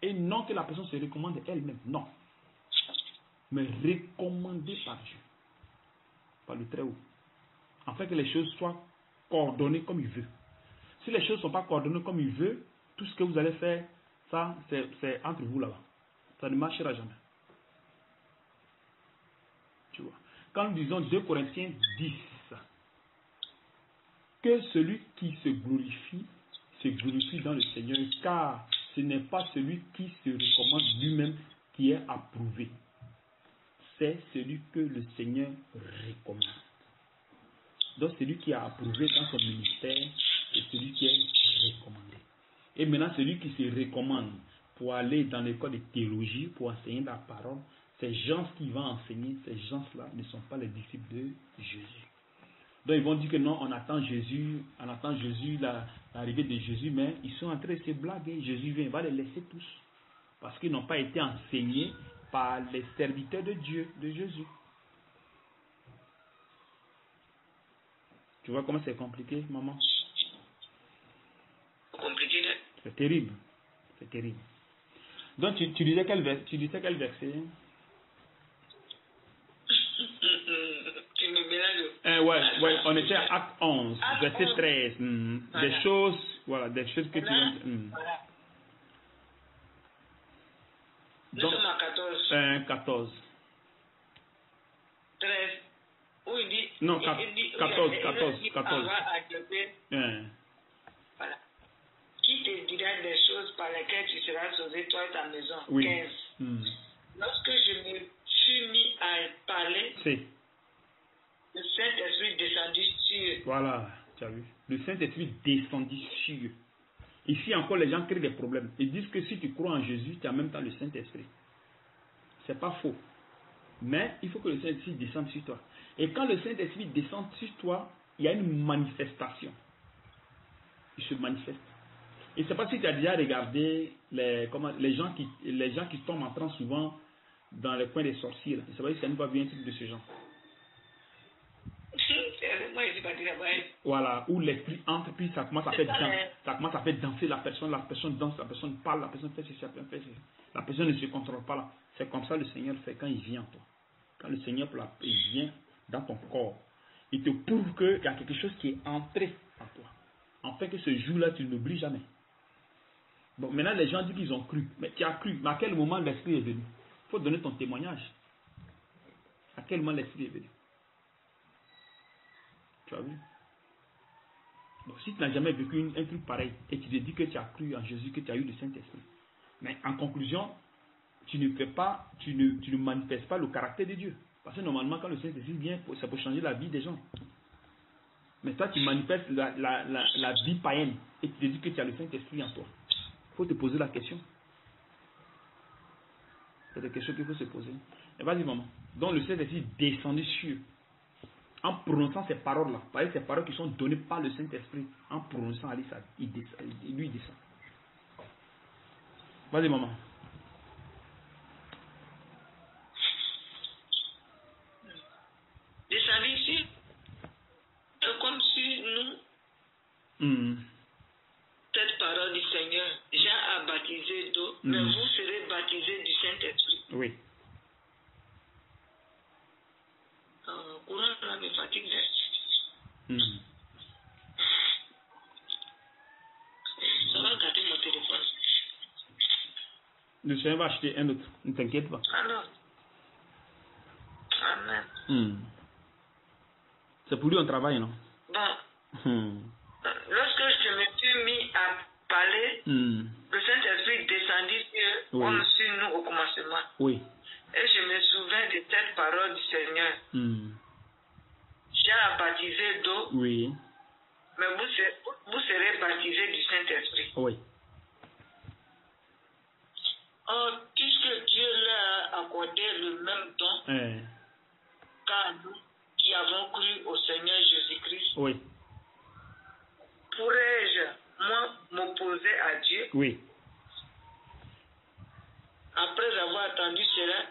Et non que la personne se recommande elle-même, non. Mais recommandée par Dieu, par le Très-Haut, afin que les choses soient coordonnées comme il veut. Si les choses ne sont pas coordonnées comme il veut, tout ce que vous allez faire, ça, c'est entre vous là-bas. Ça ne marchera jamais. Tu vois. Quand nous disons 2 Corinthiens 10, que celui qui se glorifie dans le Seigneur, car ce n'est pas celui qui se recommande lui-même qui est approuvé. C'est celui que le Seigneur recommande. Donc celui qui a approuvé dans son ministère, c'est celui qui est recommandé. Et maintenant celui qui se recommande pour aller dans l'école de théologie, pour enseigner la parole, ces gens qui vont enseigner, ces gens-là ne sont pas les disciples de Jésus. Donc ils vont dire que non, on attend Jésus, l'arrivée de Jésus, mais ils sont en train de se blaguer. Jésus vient, il va les laisser tous. Parce qu'ils n'ont pas été enseignés par les serviteurs de Dieu, de Jésus. Tu vois comment c'est compliqué, maman? compliqué. C'est terrible. C'est terrible. Donc, tu disais quel verset? Tu me mélanges. Ouais, on était à Acte 11, verset 13. Voilà. Des choses que tu viens. Voilà. Nous Donc, sommes à 14. 14. 13. Où il dit. Non, il dit, 14. Voilà. Qui te dira des choses par lesquelles tu seras sauvé, toi et ta maison? Oui. 15. Lorsque je me suis mis à parler, le Saint-Esprit descendu sur. Voilà, tu as vu. Le Saint-Esprit descendu sur. Ici encore, les gens créent des problèmes. Ils disent que si tu crois en Jésus, tu as en même temps le Saint-Esprit. C'est pas faux. Mais il faut que le Saint-Esprit descende sur toi. Et quand le Saint-Esprit descend sur toi, il y a une manifestation. Il se manifeste. Et je ne sais pas si tu as déjà regardé les gens qui tombent en transe souvent dans les coins des sorciers. Je ne sais pas si ça nous va bien un truc de ce genre. Moi, je suis parti là-bas. Voilà, où l'esprit entre, puis ça commence à faire danser la personne danse, la personne parle, la personne fait ceci, la personne fait ceci. La personne ne se contrôle pas là. C'est comme ça le Seigneur fait quand il vient en toi. Quand le Seigneur il vient dans ton corps, il te prouve qu'il y a quelque chose qui est entré en toi. En fait que ce jour-là, tu ne l'oublies jamais. Bon, maintenant les gens disent qu'ils ont cru. Mais tu as cru. Mais à quel moment l'esprit est venu? Il faut donner ton témoignage. À quel moment l'esprit est venu? Tu as vu? Donc, si tu n'as jamais vécu un truc pareil et tu te dis que tu as cru en Jésus, que tu as eu le Saint-Esprit, mais en conclusion, tu ne manifestes pas le caractère de Dieu. Parce que normalement, quand le Saint-Esprit vient, ça peut changer la vie des gens. Mais toi, tu manifestes la vie païenne et tu te dis que tu as le Saint-Esprit en toi. Il faut te poser la question. C'est des questions qu'il faut se poser. Et vas-y, maman. Donc, le Saint-Esprit est descendu sur. En prononçant ces paroles-là, par exemple, ces paroles qui sont données par le Saint-Esprit, en prononçant lui descend. Vas-y, maman. Descendu ici, comme si nous, cette parole du Seigneur, Jean a baptisé d'eau, mais vous serez baptisés du Saint-Esprit. Oui. Courant là me fatigue. Ça va gâter mon téléphone. Le Seigneur va acheter un autre. Ne t'inquiète pas. Alors. Amen. C'est pour lui un travail, non? Bon. Lorsque je me suis mis à parler, le Saint-Esprit descendit comme sur nous au commencement. Oui. Et je me souviens de cette parole du Seigneur. J'ai baptisé d'eau. Oui. Mais vous serez baptisés du Saint-Esprit. Oui. Oh, puisque Dieu leur a accordé le même don qu'à nous qui avons cru au Seigneur Jésus-Christ, oui. Pourrais-je, moi, m'opposer à Dieu? Oui. Après avoir entendu cela,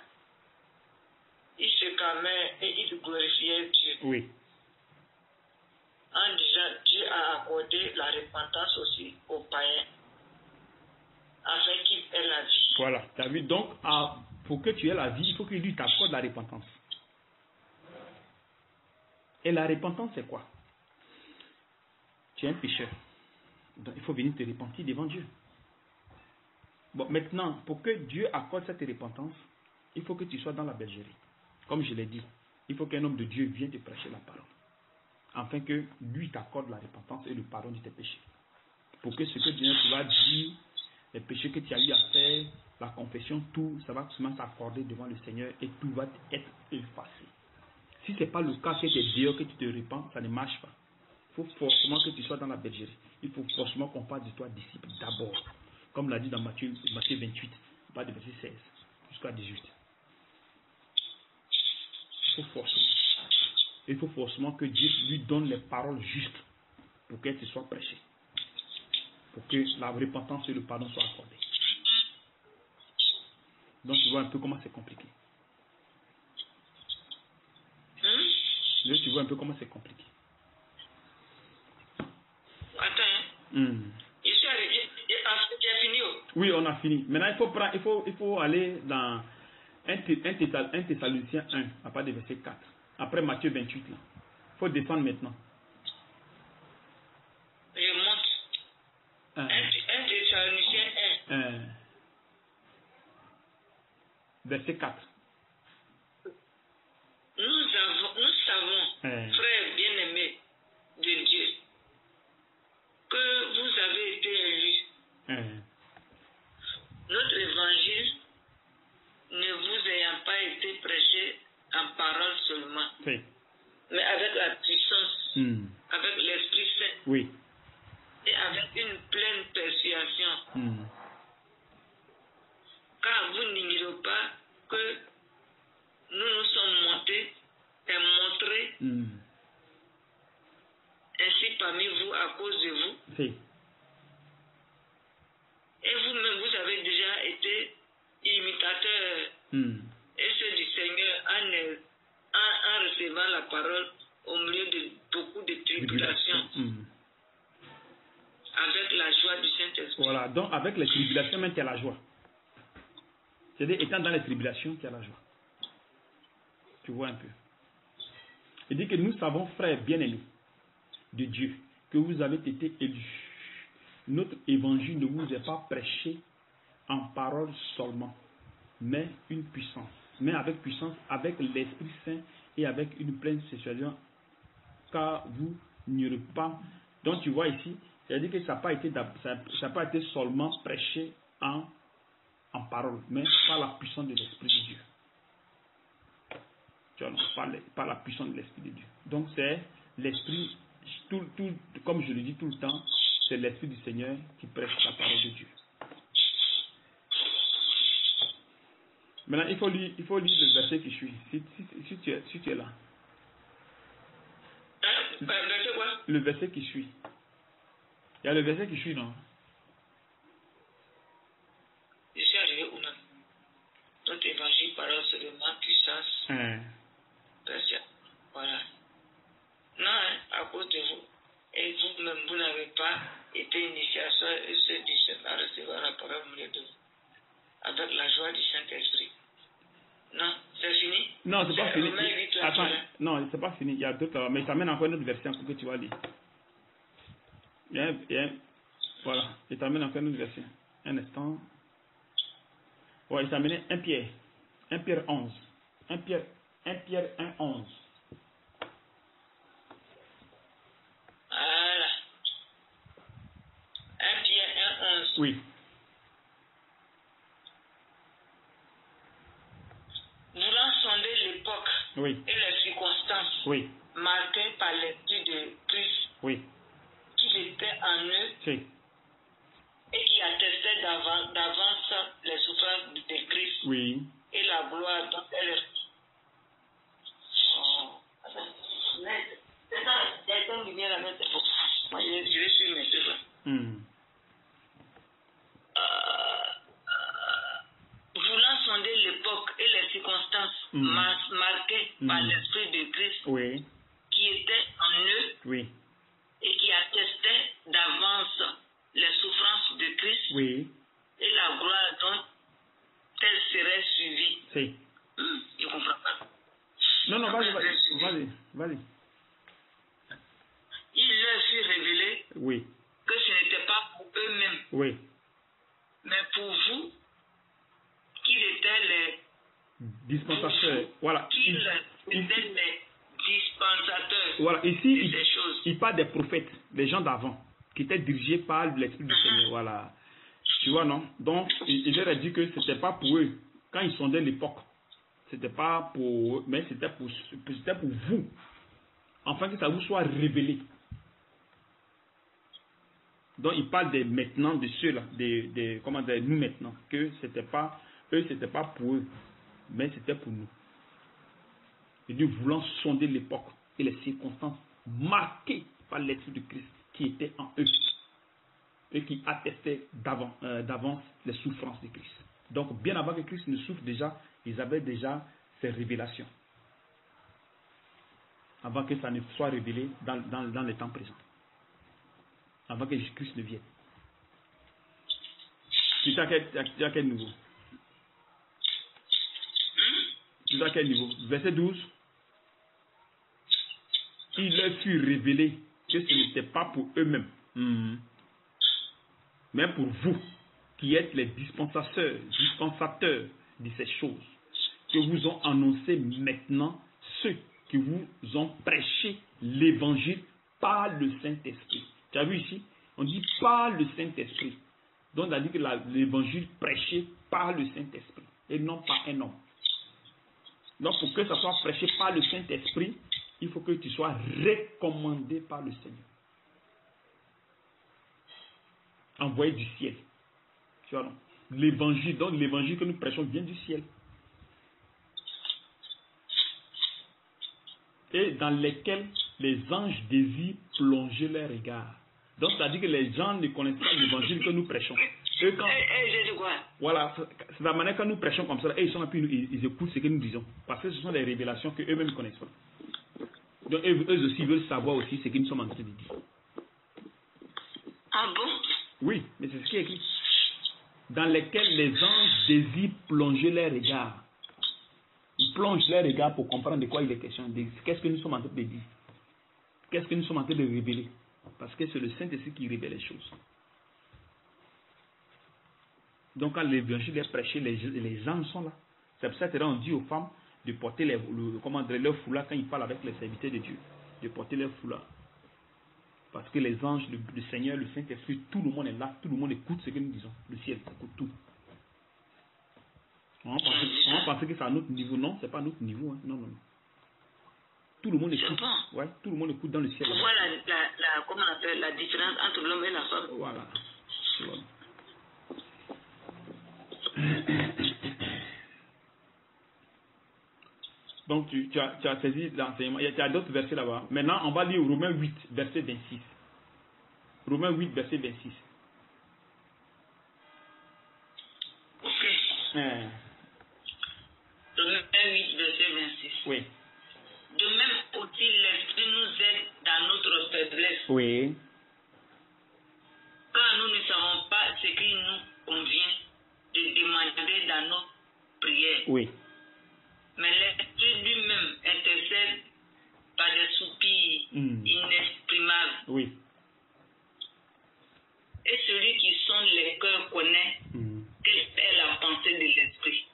il se calmait et il glorifiait Dieu. Oui. En disant, Dieu a accordé la repentance aussi aux païens, afin qu'ils aient la vie. Voilà, tu as vu, donc, pour que tu aies la vie, il faut que lui t'accorde la repentance. Et la repentance, c'est quoi? Tu es un pécheur. Donc, il faut venir te repentir devant Dieu. Bon, maintenant, pour que Dieu accorde cette repentance, il faut que tu sois dans la bergerie. Comme je l'ai dit, il faut qu'un homme de Dieu vienne te prêcher la parole. Afin que lui t'accorde la repentance et le pardon de tes péchés. Pour que ce que Dieu va dire, les péchés que tu as eu à faire, la confession, tout, ça va seulement s'accorder devant le Seigneur et tout va être effacé. Si ce n'est pas le cas que tu es dehors, que tu te repens, ça ne marche pas. Il faut forcément que tu sois dans la bergerie. Il faut forcément qu'on fasse de toi disciple d'abord. Comme l'a dit dans Matthieu 28, pas de verset 16 jusqu'à 18. Il faut forcément que Dieu lui donne les paroles justes pour qu'elles te soient prêchées. Pour que la repentance et le pardon soient accordés. Donc tu vois un peu comment c'est compliqué. Tu vois un peu comment c'est compliqué. Attends. Je suis avec Oui, on a fini. Maintenant, il faut aller dans 1 Thessaloniciens 1, à partir du verset 4. Après Matthieu 28. Il faut descendre maintenant. Je monte. 1 Thessaloniciens 1. Verset 4. Nous savons, frères bien-aimés de Dieu, que vous avez été élus. Notre évangile ne vous ayant pas été prêché en parole seulement, mais avec la puissance, avec l'Esprit Saint, oui, et avec une pleine persuasion. Car vous n'ignorez pas que nous sommes montés et montrés ainsi parmi vous à cause de vous. Oui. Et vous-même, vous avez déjà été imitateurs et ceux du Seigneur en recevant la parole au milieu de beaucoup de tribulations. Avec la joie du Saint-Esprit. Voilà, donc avec les tribulations, même il y a la joie. C'est-à-dire, étant dans les tribulations, qu'il y a la joie. Tu vois un peu. Il dit que nous savons, frères bien-aimés de Dieu, que vous avez été élus. Notre évangile ne vous est pas prêché en parole seulement, mais une puissance. Mais avec puissance, avec l'Esprit Saint et avec une pleine situation, car vous n'irez pas. Donc tu vois ici, c'est-à-dire que ça n'a pas été seulement prêché en parole, mais par la puissance de l'Esprit de Dieu. Tu vois, par la puissance de l'Esprit de Dieu. Donc c'est l'Esprit, comme je le dis tout le temps, c'est l'Esprit du Seigneur qui prêche la parole de Dieu. Maintenant, il faut lire le verset qui suit, si tu es là. Verset quoi? Le verset qui suit. Il y a le verset qui suit, non? Je suis arrivé où, non? Notre évangile parle seulement puissance. Voilà. Non, à cause de vous. Et vous-même, vous n'avez pas été initiateur et ceux du Seigneur à recevoir la parole au milieu de vous. Avec la joie du Saint-Esprit. Non, c'est fini? Non, c'est pas fini. Attends, non, c'est pas fini. Il y a d'autres, mais ça mène encore une autre version pour que tu vas lire. Voilà, il t'amène encore une autre version. Un instant. Ouais, il t'a amené 1 Pierre. 1 Pierre 11. 1 Pierre 1, 11. Voilà. 1 Pierre 1, 11. Oui. Voulant sonder l'époque oui. et les circonstances oui. marquées par l'esprit de Christ oui. qui était en eux oui. et qui attestait d'avance les souffrances de Christ oui. et la gloire dont elle c'est ça, il y a une lumière à mettre. Moi, je vais suivre mes deux. Voulant sonder l'époque et les circonstances marquées par l'Esprit de Christ oui. qui était en eux oui. et qui attestait d'avance les souffrances de Christ oui. et la gloire dont elles seraient suivies. Si. Je ne comprends pas. Non, vas-y. Il leur fut révélé oui. que ce n'était pas pour eux-mêmes, oui. mais pour vous, qu'ils étaient les dispensateurs. Voilà. Qu'ils étaient les dispensateurs. Voilà. Ici, de ces choses. Il parle des prophètes, les gens d'avant, qui étaient dirigés par l'Esprit du Seigneur. Voilà. Tu vois, non? Donc, il leur a dit que ce n'était pas pour eux. Quand ils sondaient l'époque, ce n'était pas pour eux, mais c'était pour vous. Afin que ça vous soit révélé. Donc, il parle de maintenant, de ceux-là, comment dire, nous maintenant, que c'était pas pour eux, mais c'était pour nous. Et Dieu voulant sonder l'époque et les circonstances marquées par l'Esprit de Christ qui était en eux et qui attestaient d'avance les souffrances de Christ. Donc, bien avant que Christ ne souffre déjà, ils avaient déjà ces révélations. Avant que ça ne soit révélé dans les temps présents. Avant que Jésus-Christ ne vienne. Tu es à quel niveau? Tu es à quel niveau? Verset 12. Il leur fut révélé que ce n'était pas pour eux-mêmes, mais pour vous, qui êtes les dispensateurs de ces choses, que vous ont annoncé maintenant ceux qui vous ont prêché l'évangile par le Saint-Esprit. Tu as vu ici? On dit par le Saint-Esprit. Donc, on a dit que l'évangile prêché par le Saint-Esprit et non par un homme. Donc, pour que ça soit prêché par le Saint-Esprit, il faut que tu sois recommandé par le Seigneur. Envoyé du ciel. Tu vois, non? L'évangile, donc l'évangile que nous prêchons vient du ciel. Et dans lesquels les anges désirent plonger leurs regards. Donc, c'est-à-dire que les gens ne connaissent pas l'évangile que nous prêchons. Eux, quand, voilà, c'est la manière que nous prêchons comme ça. Et ils sont là, puis ils écoutent ce que nous disons. Parce que ce sont des révélations qu'eux-mêmes ne connaissent pas. Donc, eux aussi veulent savoir aussi ce que nous sommes en train de dire. Ah bon? Oui, mais c'est ce qui est écrit. Dans lesquels les anges désirent plonger leurs regards. Ils plongent leurs regards pour comprendre de quoi il est question. Qu'est-ce que nous sommes en train de dire? Qu'est-ce que nous sommes en train de révéler? Parce que c'est le Saint-Esprit qui révèle les choses. Donc quand l'évangile est prêché, les anges sont là. C'est pour ça qu'on dit aux femmes de porter leur foulard quand ils parlent avec les serviteurs de Dieu. De porter leur foulard. Parce que les anges, le Seigneur, le Saint-Esprit, tout le monde est là, tout le monde écoute ce que nous disons. Le ciel écoute tout. On va penser que c'est à notre niveau. Non, c'est pas à notre niveau. Hein. Non. Tout le monde écoute. Ouais, tout le monde écoute dans le ciel. On voit comment on appelle la différence entre l'homme et la femme. Voilà. Donc tu as saisi l'enseignement. Il y a d'autres versets là-bas. Maintenant, on va lire Romains 8, verset 26. Romains 8, verset 26. Ok. Romains 8, verset 26. Oui. De même aussi, l'Esprit nous aide dans notre faiblesse. Oui. Quand nous ne savons pas ce qu'il nous convient de demander dans nos prières. Oui. Mais l'Esprit lui-même intercède par des soupirs inexprimables. Oui. Et celui qui sonde les cœurs connaît quelle est la pensée de l'Esprit.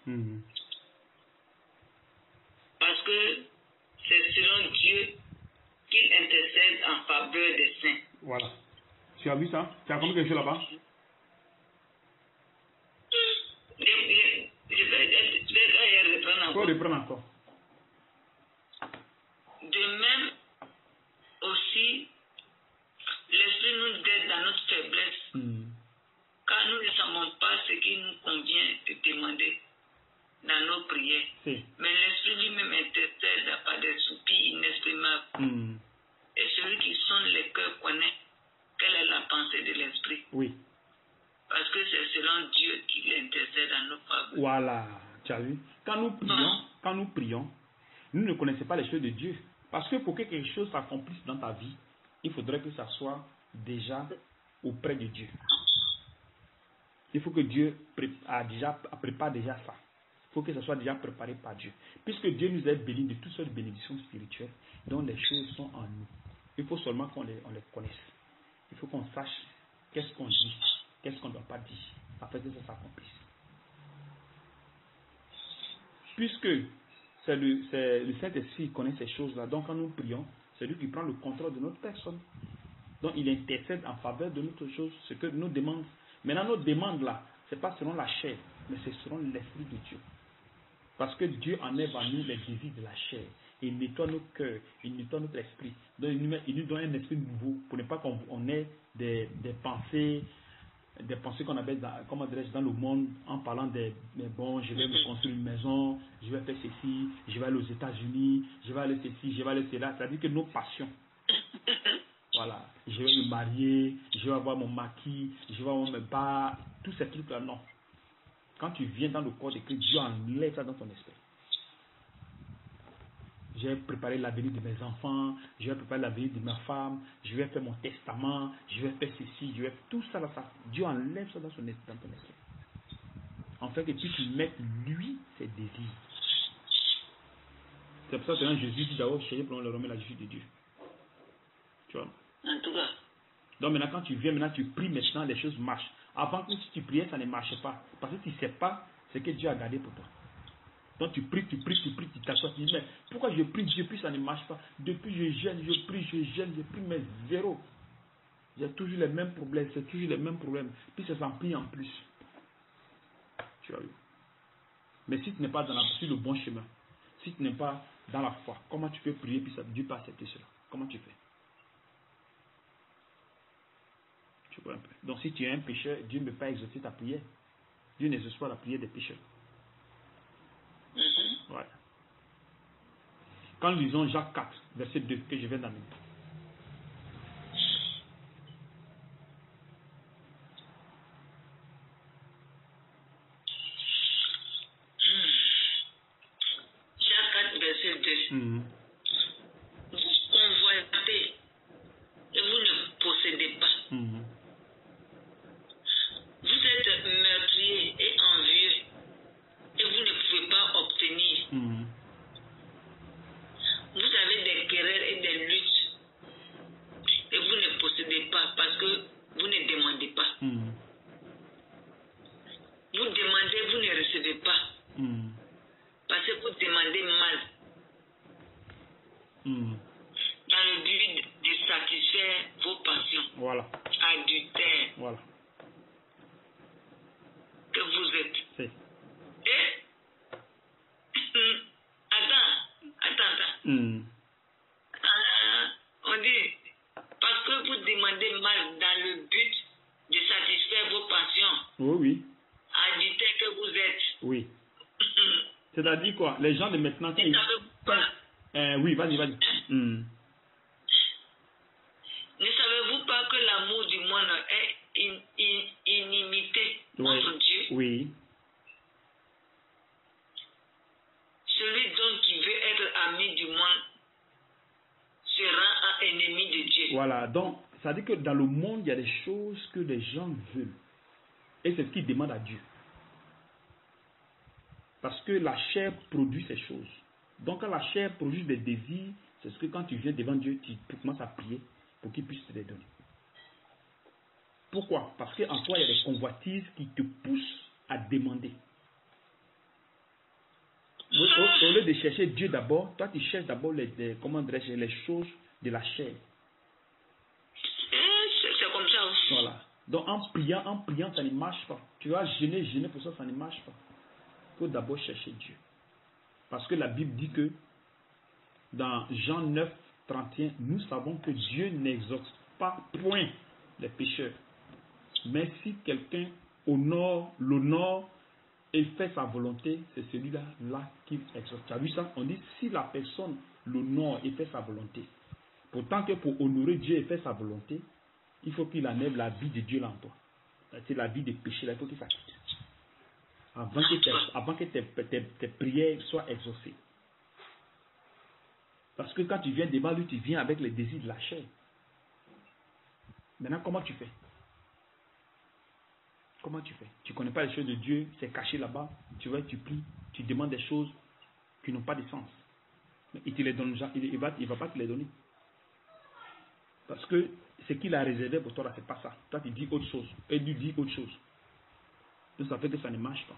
Parce que c'est selon Dieu qu'il intercède en faveur des saints. Voilà. Tu as vu ça? Tu as compris quelque chose là-bas? Je vais reprendre encore. Faut reprendre encore. De même aussi, l'Esprit nous aide dans notre faiblesse. Car nous ne savons pas ce qu'il nous convient de demander dans nos prières. Si. Mais l'Esprit lui-même intercède par des soupirs inexprimables. Et celui qui sonde les cœurs connaît quelle est la pensée de l'Esprit. Oui. Parce que c'est selon Dieu qu'il intercède en nos faveurs. Voilà. Tu as vu? Quand nous prions, nous ne connaissons pas les choses de Dieu. Parce que pour que quelque chose s'accomplisse dans ta vie, il faudrait que ça soit déjà auprès de Dieu. Il faut que Dieu prépare déjà ça. Il faut que ça soit déjà préparé par Dieu. Puisque Dieu nous a bénis de toutes sortes de bénédictions spirituelles dont les choses sont en nous. Il faut seulement qu'on les connaisse. Il faut qu'on sache qu'est-ce qu'on dit, qu'est-ce qu'on ne doit pas dire, afin que ça s'accomplisse. Puisque c'est le Saint-Esprit qui connaît ces choses-là, donc quand nous prions, c'est lui qui prend le contrôle de notre personne. Donc il intercède en faveur de notre chose, ce que nous demandons. Maintenant, nos demandes là, ce n'est pas selon la chair, mais c'est selon l'Esprit de Dieu. Parce que Dieu enlève à nous les désirs de la chair. Il nettoie nos cœurs, il nettoie notre esprit. Donc il nous donne un esprit nouveau pour ne pas qu'on ait des pensées qu'on avait dans le monde en parlant mais bon, je vais me construire une maison, je vais faire ceci, je vais aller aux États-Unis, je vais aller ceci, je vais aller cela. C'est-à-dire que nos passions. Voilà, je vais me marier, je vais avoir mon maquis, je vais avoir mes bas, tous ces trucs-là, non. Quand tu viens dans le corps de Christ, Dieu enlève ça dans ton esprit. Je vais préparer l'avenir de mes enfants, je vais préparer l'avenir de ma femme, je vais faire mon testament, je vais faire ceci, je vais tout ça, là, ça. Dieu enlève ça dans ton esprit. fait que tu mettes lui ses désirs. C'est pour ça que Jésus dit d'abord, cherchez pour le remettre la justice de Dieu. Tu vois? En tout cas. Donc maintenant, quand tu viens, maintenant tu pries, maintenant les choses marchent. Avant que si tu priais, ça ne marchait pas. Parce que tu ne sais pas ce que Dieu a gardé pour toi. Donc tu pries, tu t'assois, tu dis, mais pourquoi je prie Dieu, puis ça ne marche pas? Depuis je gêne, je prie, mais zéro. J'ai toujours les mêmes problèmes, c'est toujours les mêmes problèmes. Puis ça s'emplit en plus. Tu vois. Mais si tu n'es pas sur le bon chemin, si tu n'es pas dans la foi, comment tu peux prier, puis Dieu peut accepter cela? Comment tu fais? Tu vois un peu. Donc si tu es un pécheur, Dieu ne peut pas exaucer ta prière. Dieu n'exauce pas la prière des pécheurs. Ouais. Quand nous lisons Jacques 4, verset 2, que je viens d'amener. Jacques 4, verset 2. Vous convoitez et vous ne possédez pas. Vous êtes meurtrier et envieux et vous ne pouvez pas obtenir. Vous avez des querelles et des luttes et vous ne possédez pas parce que vous ne demandez pas. Vous demandez, vous ne recevez pas. Parce que vous demandez mal. Dans le but de satisfaire vos passions. Voilà. Adultère. Voilà. Que vous êtes. C'est. Et attends. On dit, parce que vous demandez mal dans le but de satisfaire vos passions. Oui. Adultère que vous êtes. Oui. C'est-à-dire quoi? Les gens de maintenant qui... oui, vas-y. Ne savez-vous pas que l'amour du monde est inimité entre Dieu? Oui. Celui donc qui veut être ami du monde sera un ennemi de Dieu. Voilà, donc ça veut dire que dans le monde, il y a des choses que les gens veulent. Et c'est ce qu'ils demandent à Dieu. Parce que la chair produit ces choses. Donc quand la chair produit des désirs, c'est ce que quand tu viens devant Dieu, tu commences à prier pour qu'il puisse te les donner. Pourquoi? Parce qu'en toi, il y a des convoitises qui te poussent à demander. Au lieu de chercher Dieu d'abord, toi tu cherches d'abord les choses de la chair. C'est comme ça aussi. Voilà. Donc en priant, ça ne marche pas. Tu vas gêner pour ça, ça ne marche pas. Il faut d'abord chercher Dieu. Parce que la Bible dit que dans Jean 9, 31, nous savons que Dieu n'exauce pas point les pécheurs. Mais si quelqu'un l'honore et fait sa volonté, c'est celui-là qui exauce. Tu as vu ça? On dit si la personne l'honore et fait sa volonté. Pourtant que pour honorer Dieu et faire sa volonté, il faut qu'il enlève la vie de Dieu là en toi. C'est la vie des péchés là, il faut qu'il s'acquitte. Avant que tes prières soient exaucées. Parce que quand tu viens devant lui, tu viens avec les désirs de la chair. Maintenant, comment tu fais? Comment tu fais? Tu ne connais pas les choses de Dieu, c'est caché là-bas. Tu vois, tu pries, tu demandes des choses qui n'ont pas de sens. Mais il te les donne, il va pas te les donner. Parce que ce qu'il a réservé pour toi là, c'est pas ça. Toi, tu dis autre chose. Et lui dit autre chose. Donc ça fait que ça ne marche pas.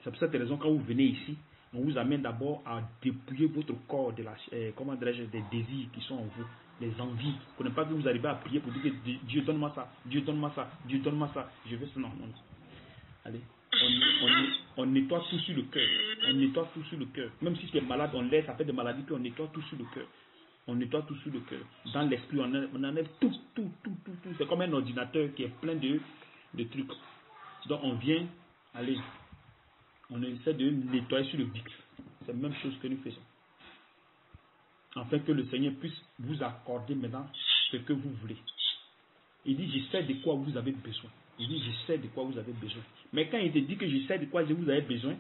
C'est pour cette raison, quand vous venez ici, on vous amène d'abord à dépouiller votre corps de des désirs qui sont en vous, les envies. Pour ne pas que vous arrivez à prier pour dire que Dieu donne-moi ça, Dieu donne-moi ça, Dieu donne-moi ça, je veux ça. Non. Allez, on nettoie tout sur le cœur. On nettoie tout sur le cœur. Même si tu es malade, on laisse, ça fait des maladies, puis on nettoie tout sur le cœur. On nettoie tout sur le cœur. Dans l'esprit, on enlève tout. C'est comme un ordinateur qui est plein de trucs. Donc on vient, allez, on essaie de nettoyer sur le VIX. C'est la même chose que nous faisons. Afin que le Seigneur puisse vous accorder maintenant ce que vous voulez. Il dit, je sais de quoi vous avez besoin. Il dit, je sais de quoi vous avez besoin. Mais quand il te dit que je sais de quoi vous avez besoin,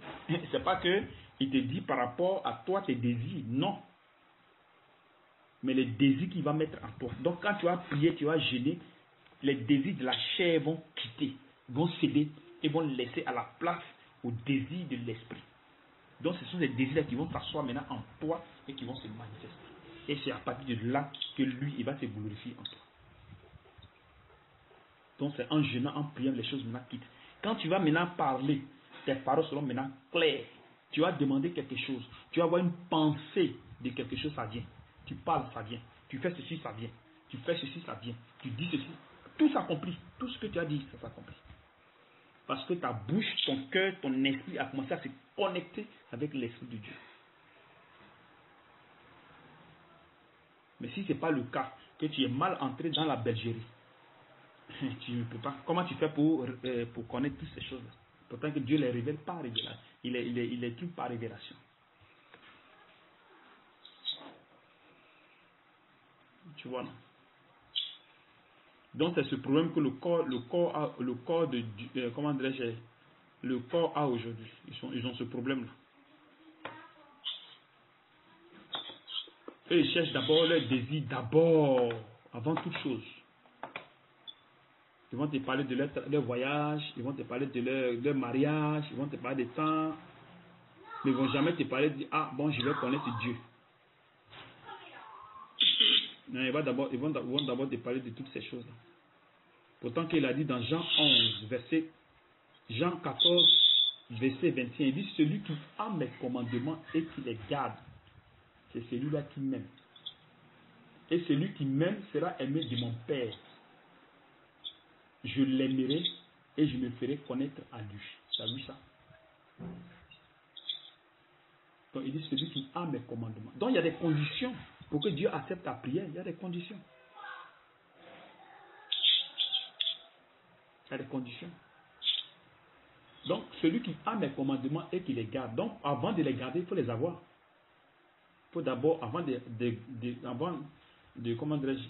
c'est pas que il te dit par rapport à toi, tes désirs. Non. Mais les désirs qu'il va mettre en toi. Donc quand tu vas prier, tu vas gêner, les désirs de la chair vont quitter, vont céder et vont laisser à la place au désir de l'esprit. Donc ce sont ces désirs qui vont s'asseoir maintenant en toi et qui vont se manifester. Et c'est à partir de là que lui, il va se glorifier en toi. Donc c'est en jeûnant, en priant, les choses maintenant quittent. Quand tu vas maintenant parler, tes paroles seront maintenant claires. Tu vas demander quelque chose. Tu vas avoir une pensée de quelque chose, ça vient. Tu parles, ça vient. Tu fais ceci, ça vient. Tu fais ceci, ça vient. Tu dis ceci. Tout s'accomplit. Tout ce que tu as dit, ça s'accomplit. Parce que ta bouche, ton cœur, ton esprit a commencé à se connecter avec l'Esprit de Dieu. Mais si ce n'est pas le cas, que tu es mal entré dans la bergerie, tu ne peux pas. Comment tu fais pour connaître toutes ces choses-là? Pourtant que Dieu les révèle par révélation. Il les trouve par révélation. Tu vois, non? Donc c'est ce problème que le corps a aujourd'hui. Ils ont ce problème-là. Et ils cherchent d'abord leur désir, avant toute chose. Ils vont te parler de leur voyage, ils vont te parler de leur mariage, ils vont te parler de temps, mais ils ne vont jamais te parler de ah bon, je vais connaître Dieu. Non, ils vont d'abord te parler de toutes ces choses-là. Pourtant qu'il a dit dans Jean 14, verset 21, il dit celui qui a mes commandements et qui les garde, c'est celui-là qui m'aime. Et celui qui m'aime sera aimé de mon Père. Je l'aimerai et je me ferai connaître à lui. Tu as vu ça? Donc il dit celui qui a mes commandements. Donc il y a des conditions pour que Dieu accepte ta prière. Il y a des conditions. Il y a des conditions. Donc celui qui a mes commandements et qui les garde. Donc avant de les garder, il faut les avoir. Il faut d'abord, avant comment dirais-je,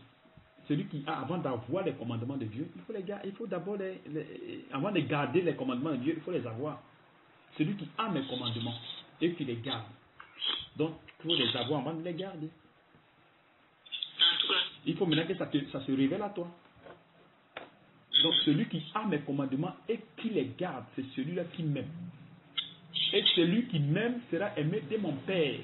celui qui a, avant d'avoir les commandements de Dieu, il faut les garder. Il faut d'abord avant de garder les commandements de Dieu, il faut les avoir. Celui qui a mes commandements et qui les garde. Donc, il faut les avoir avant de les garder. Il faut maintenant que ça se révèle à toi. Donc, celui qui a mes commandements et qui les garde, c'est celui-là qui m'aime. Et celui qui m'aime sera aimé de mon Père.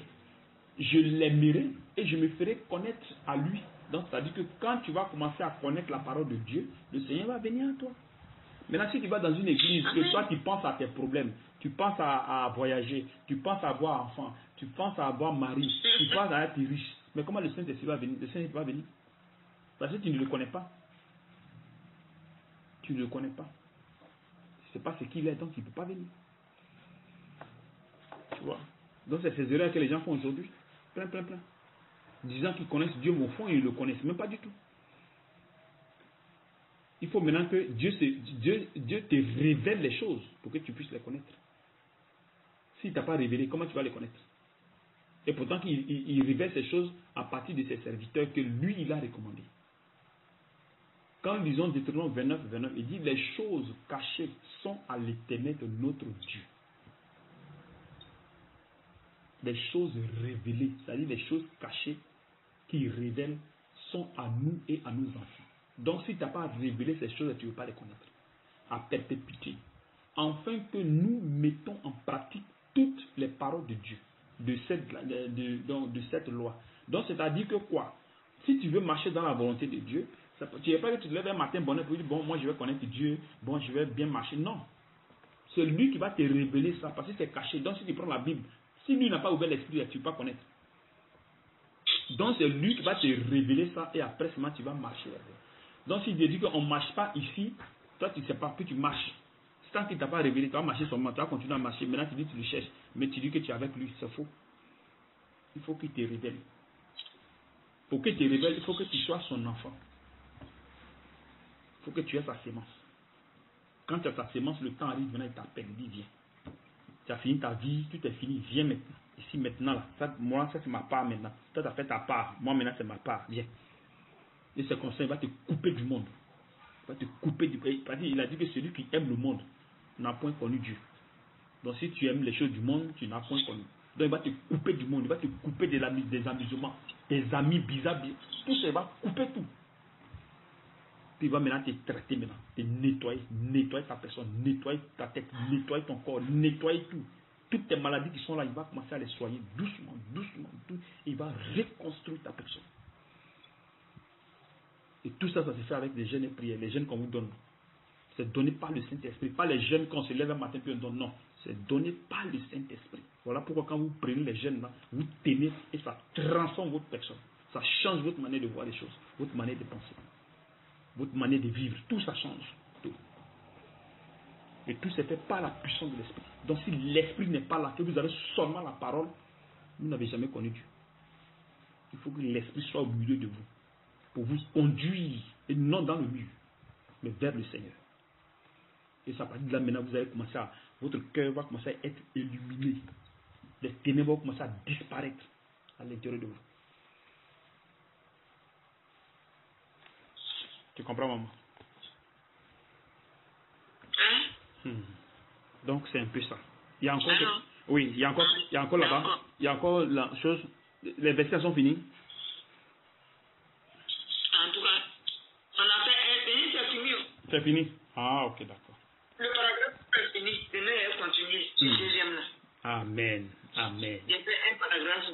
Je l'aimerai et je me ferai connaître à lui. Donc, c'est-à-dire que quand tu vas commencer à connaître la parole de Dieu, le Seigneur va venir à toi. Maintenant, si tu vas dans une église, que toi tu penses à tes problèmes, tu penses à voyager, tu penses à avoir enfant, tu penses à avoir mari, tu penses à être riche, mais comment le Saint-Esprit va venir? Le Saint-Esprit va venir parce que tu ne le connais pas. Tu ne le connais pas. Tu ne sais pas ce qu'il est, donc il ne peut pas venir. Tu vois? Donc c'est ces erreurs que les gens font aujourd'hui. Plein. Disant qu'ils connaissent Dieu, mais au fond, ils ne le connaissent même pas du tout. Il faut maintenant que Dieu te révèle les choses pour que tu puisses les connaître. S'il ne t'a pas révélé, comment tu vas les connaître? Et pourtant, il révèle ces choses à partir de ses serviteurs que lui, il a recommandés. Quand nous lisons Deutéronome 29, il dit les choses cachées sont à l'Éternel de notre Dieu. Les choses révélées, c'est-à-dire les choses cachées qui révèlent, sont à nous et à nos enfants. Donc, si tu n'as pas révélé ces choses, tu ne veux pas les connaître. À perpétuité. Afin que nous mettons en pratique toutes les paroles de Dieu, de cette loi. Donc, c'est-à-dire que quoi? Si tu veux marcher dans la volonté de Dieu, tu ne veux pas que tu te lèves un matin bonheur pour dire, bon, moi je vais connaître Dieu, bon, je vais bien marcher. Non. C'est lui qui va te révéler ça, parce que c'est caché. Donc, si tu prends la Bible, si lui n'a pas ouvert l'esprit, tu ne peux pas connaître. Donc, c'est lui qui va te révéler ça, et après seulement tu vas marcher. Donc, si Dieu dit qu'on ne marche pas ici, toi tu ne sais pas, puis tu marches. Tant qu'il ne t'a pas révélé, tu vas marcher seulement, tu vas continuer à marcher. Maintenant, tu dis que tu le cherches, mais tu dis que tu es avec lui, c'est faux. Il faut qu'il te révèle. Pour qu'il te révèle, il faut que tu sois son enfant. Il faut que tu aies sa sémence. Quand tu as ta sémence, le temps arrive, maintenant il t'appelle, il dit viens. Tu as fini ta vie, tout est fini, viens maintenant. Ici, maintenant, là, ça, moi, ça c'est ma part maintenant. Toi, tu as fait ta part, moi maintenant c'est ma part, viens. Et c'est comme ça, il va te couper du monde. Il va te couper du pays. Il a dit que celui qui aime le monde n'a point connu Dieu. Donc si tu aimes les choses du monde, tu n'as point connu. Donc il va te couper du monde, il va te couper des amusements, des amis bizarres, tout ça, il va couper tout. Puis il va maintenant te traiter maintenant, te nettoyer, nettoyer ta personne, nettoyer ta tête, nettoyer ton corps, nettoyer tout. Toutes tes maladies qui sont là, il va commencer à les soigner doucement, doucement, tout. Il va reconstruire ta personne. Et tout ça, ça se fait avec des jeûnes et prières, les jeûnes qu'on vous donne. C'est donné par le Saint-Esprit, pas les jeûnes qu'on se lève un matin puis on donne, non. C'est donné par le Saint-Esprit. Voilà pourquoi quand vous prenez les jeûnes là, vous tenez et ça transforme votre personne. Ça change votre manière de voir les choses, votre manière de penser, votre manière de vivre. Tout ça change. Tout. Et tout se fait par la puissance de l'Esprit. Donc si l'Esprit n'est pas là, que vous avez seulement la parole, vous n'avez jamais connu Dieu. Il faut que l'Esprit soit au milieu de vous pour vous conduire, et non dans le mur, mais vers le Seigneur. Et ça, à partir de là, maintenant, vous allez commencer à, votre cœur va commencer à être illuminé. Les ténèbres vont commencer à disparaître à l'intérieur de vous. Tu comprends, maman? Donc, c'est un peu ça. Il y a encore, oui, il y a encore là-bas, il y a encore la chose, les versets sont finis. En tout cas, on a fait un fini, c'est fini. C'est fini? Ah, ok, d'accord. Le paragraphe est fini, demain il continue, le deuxième là. Amen, amen. Il y a fait un paragraphe.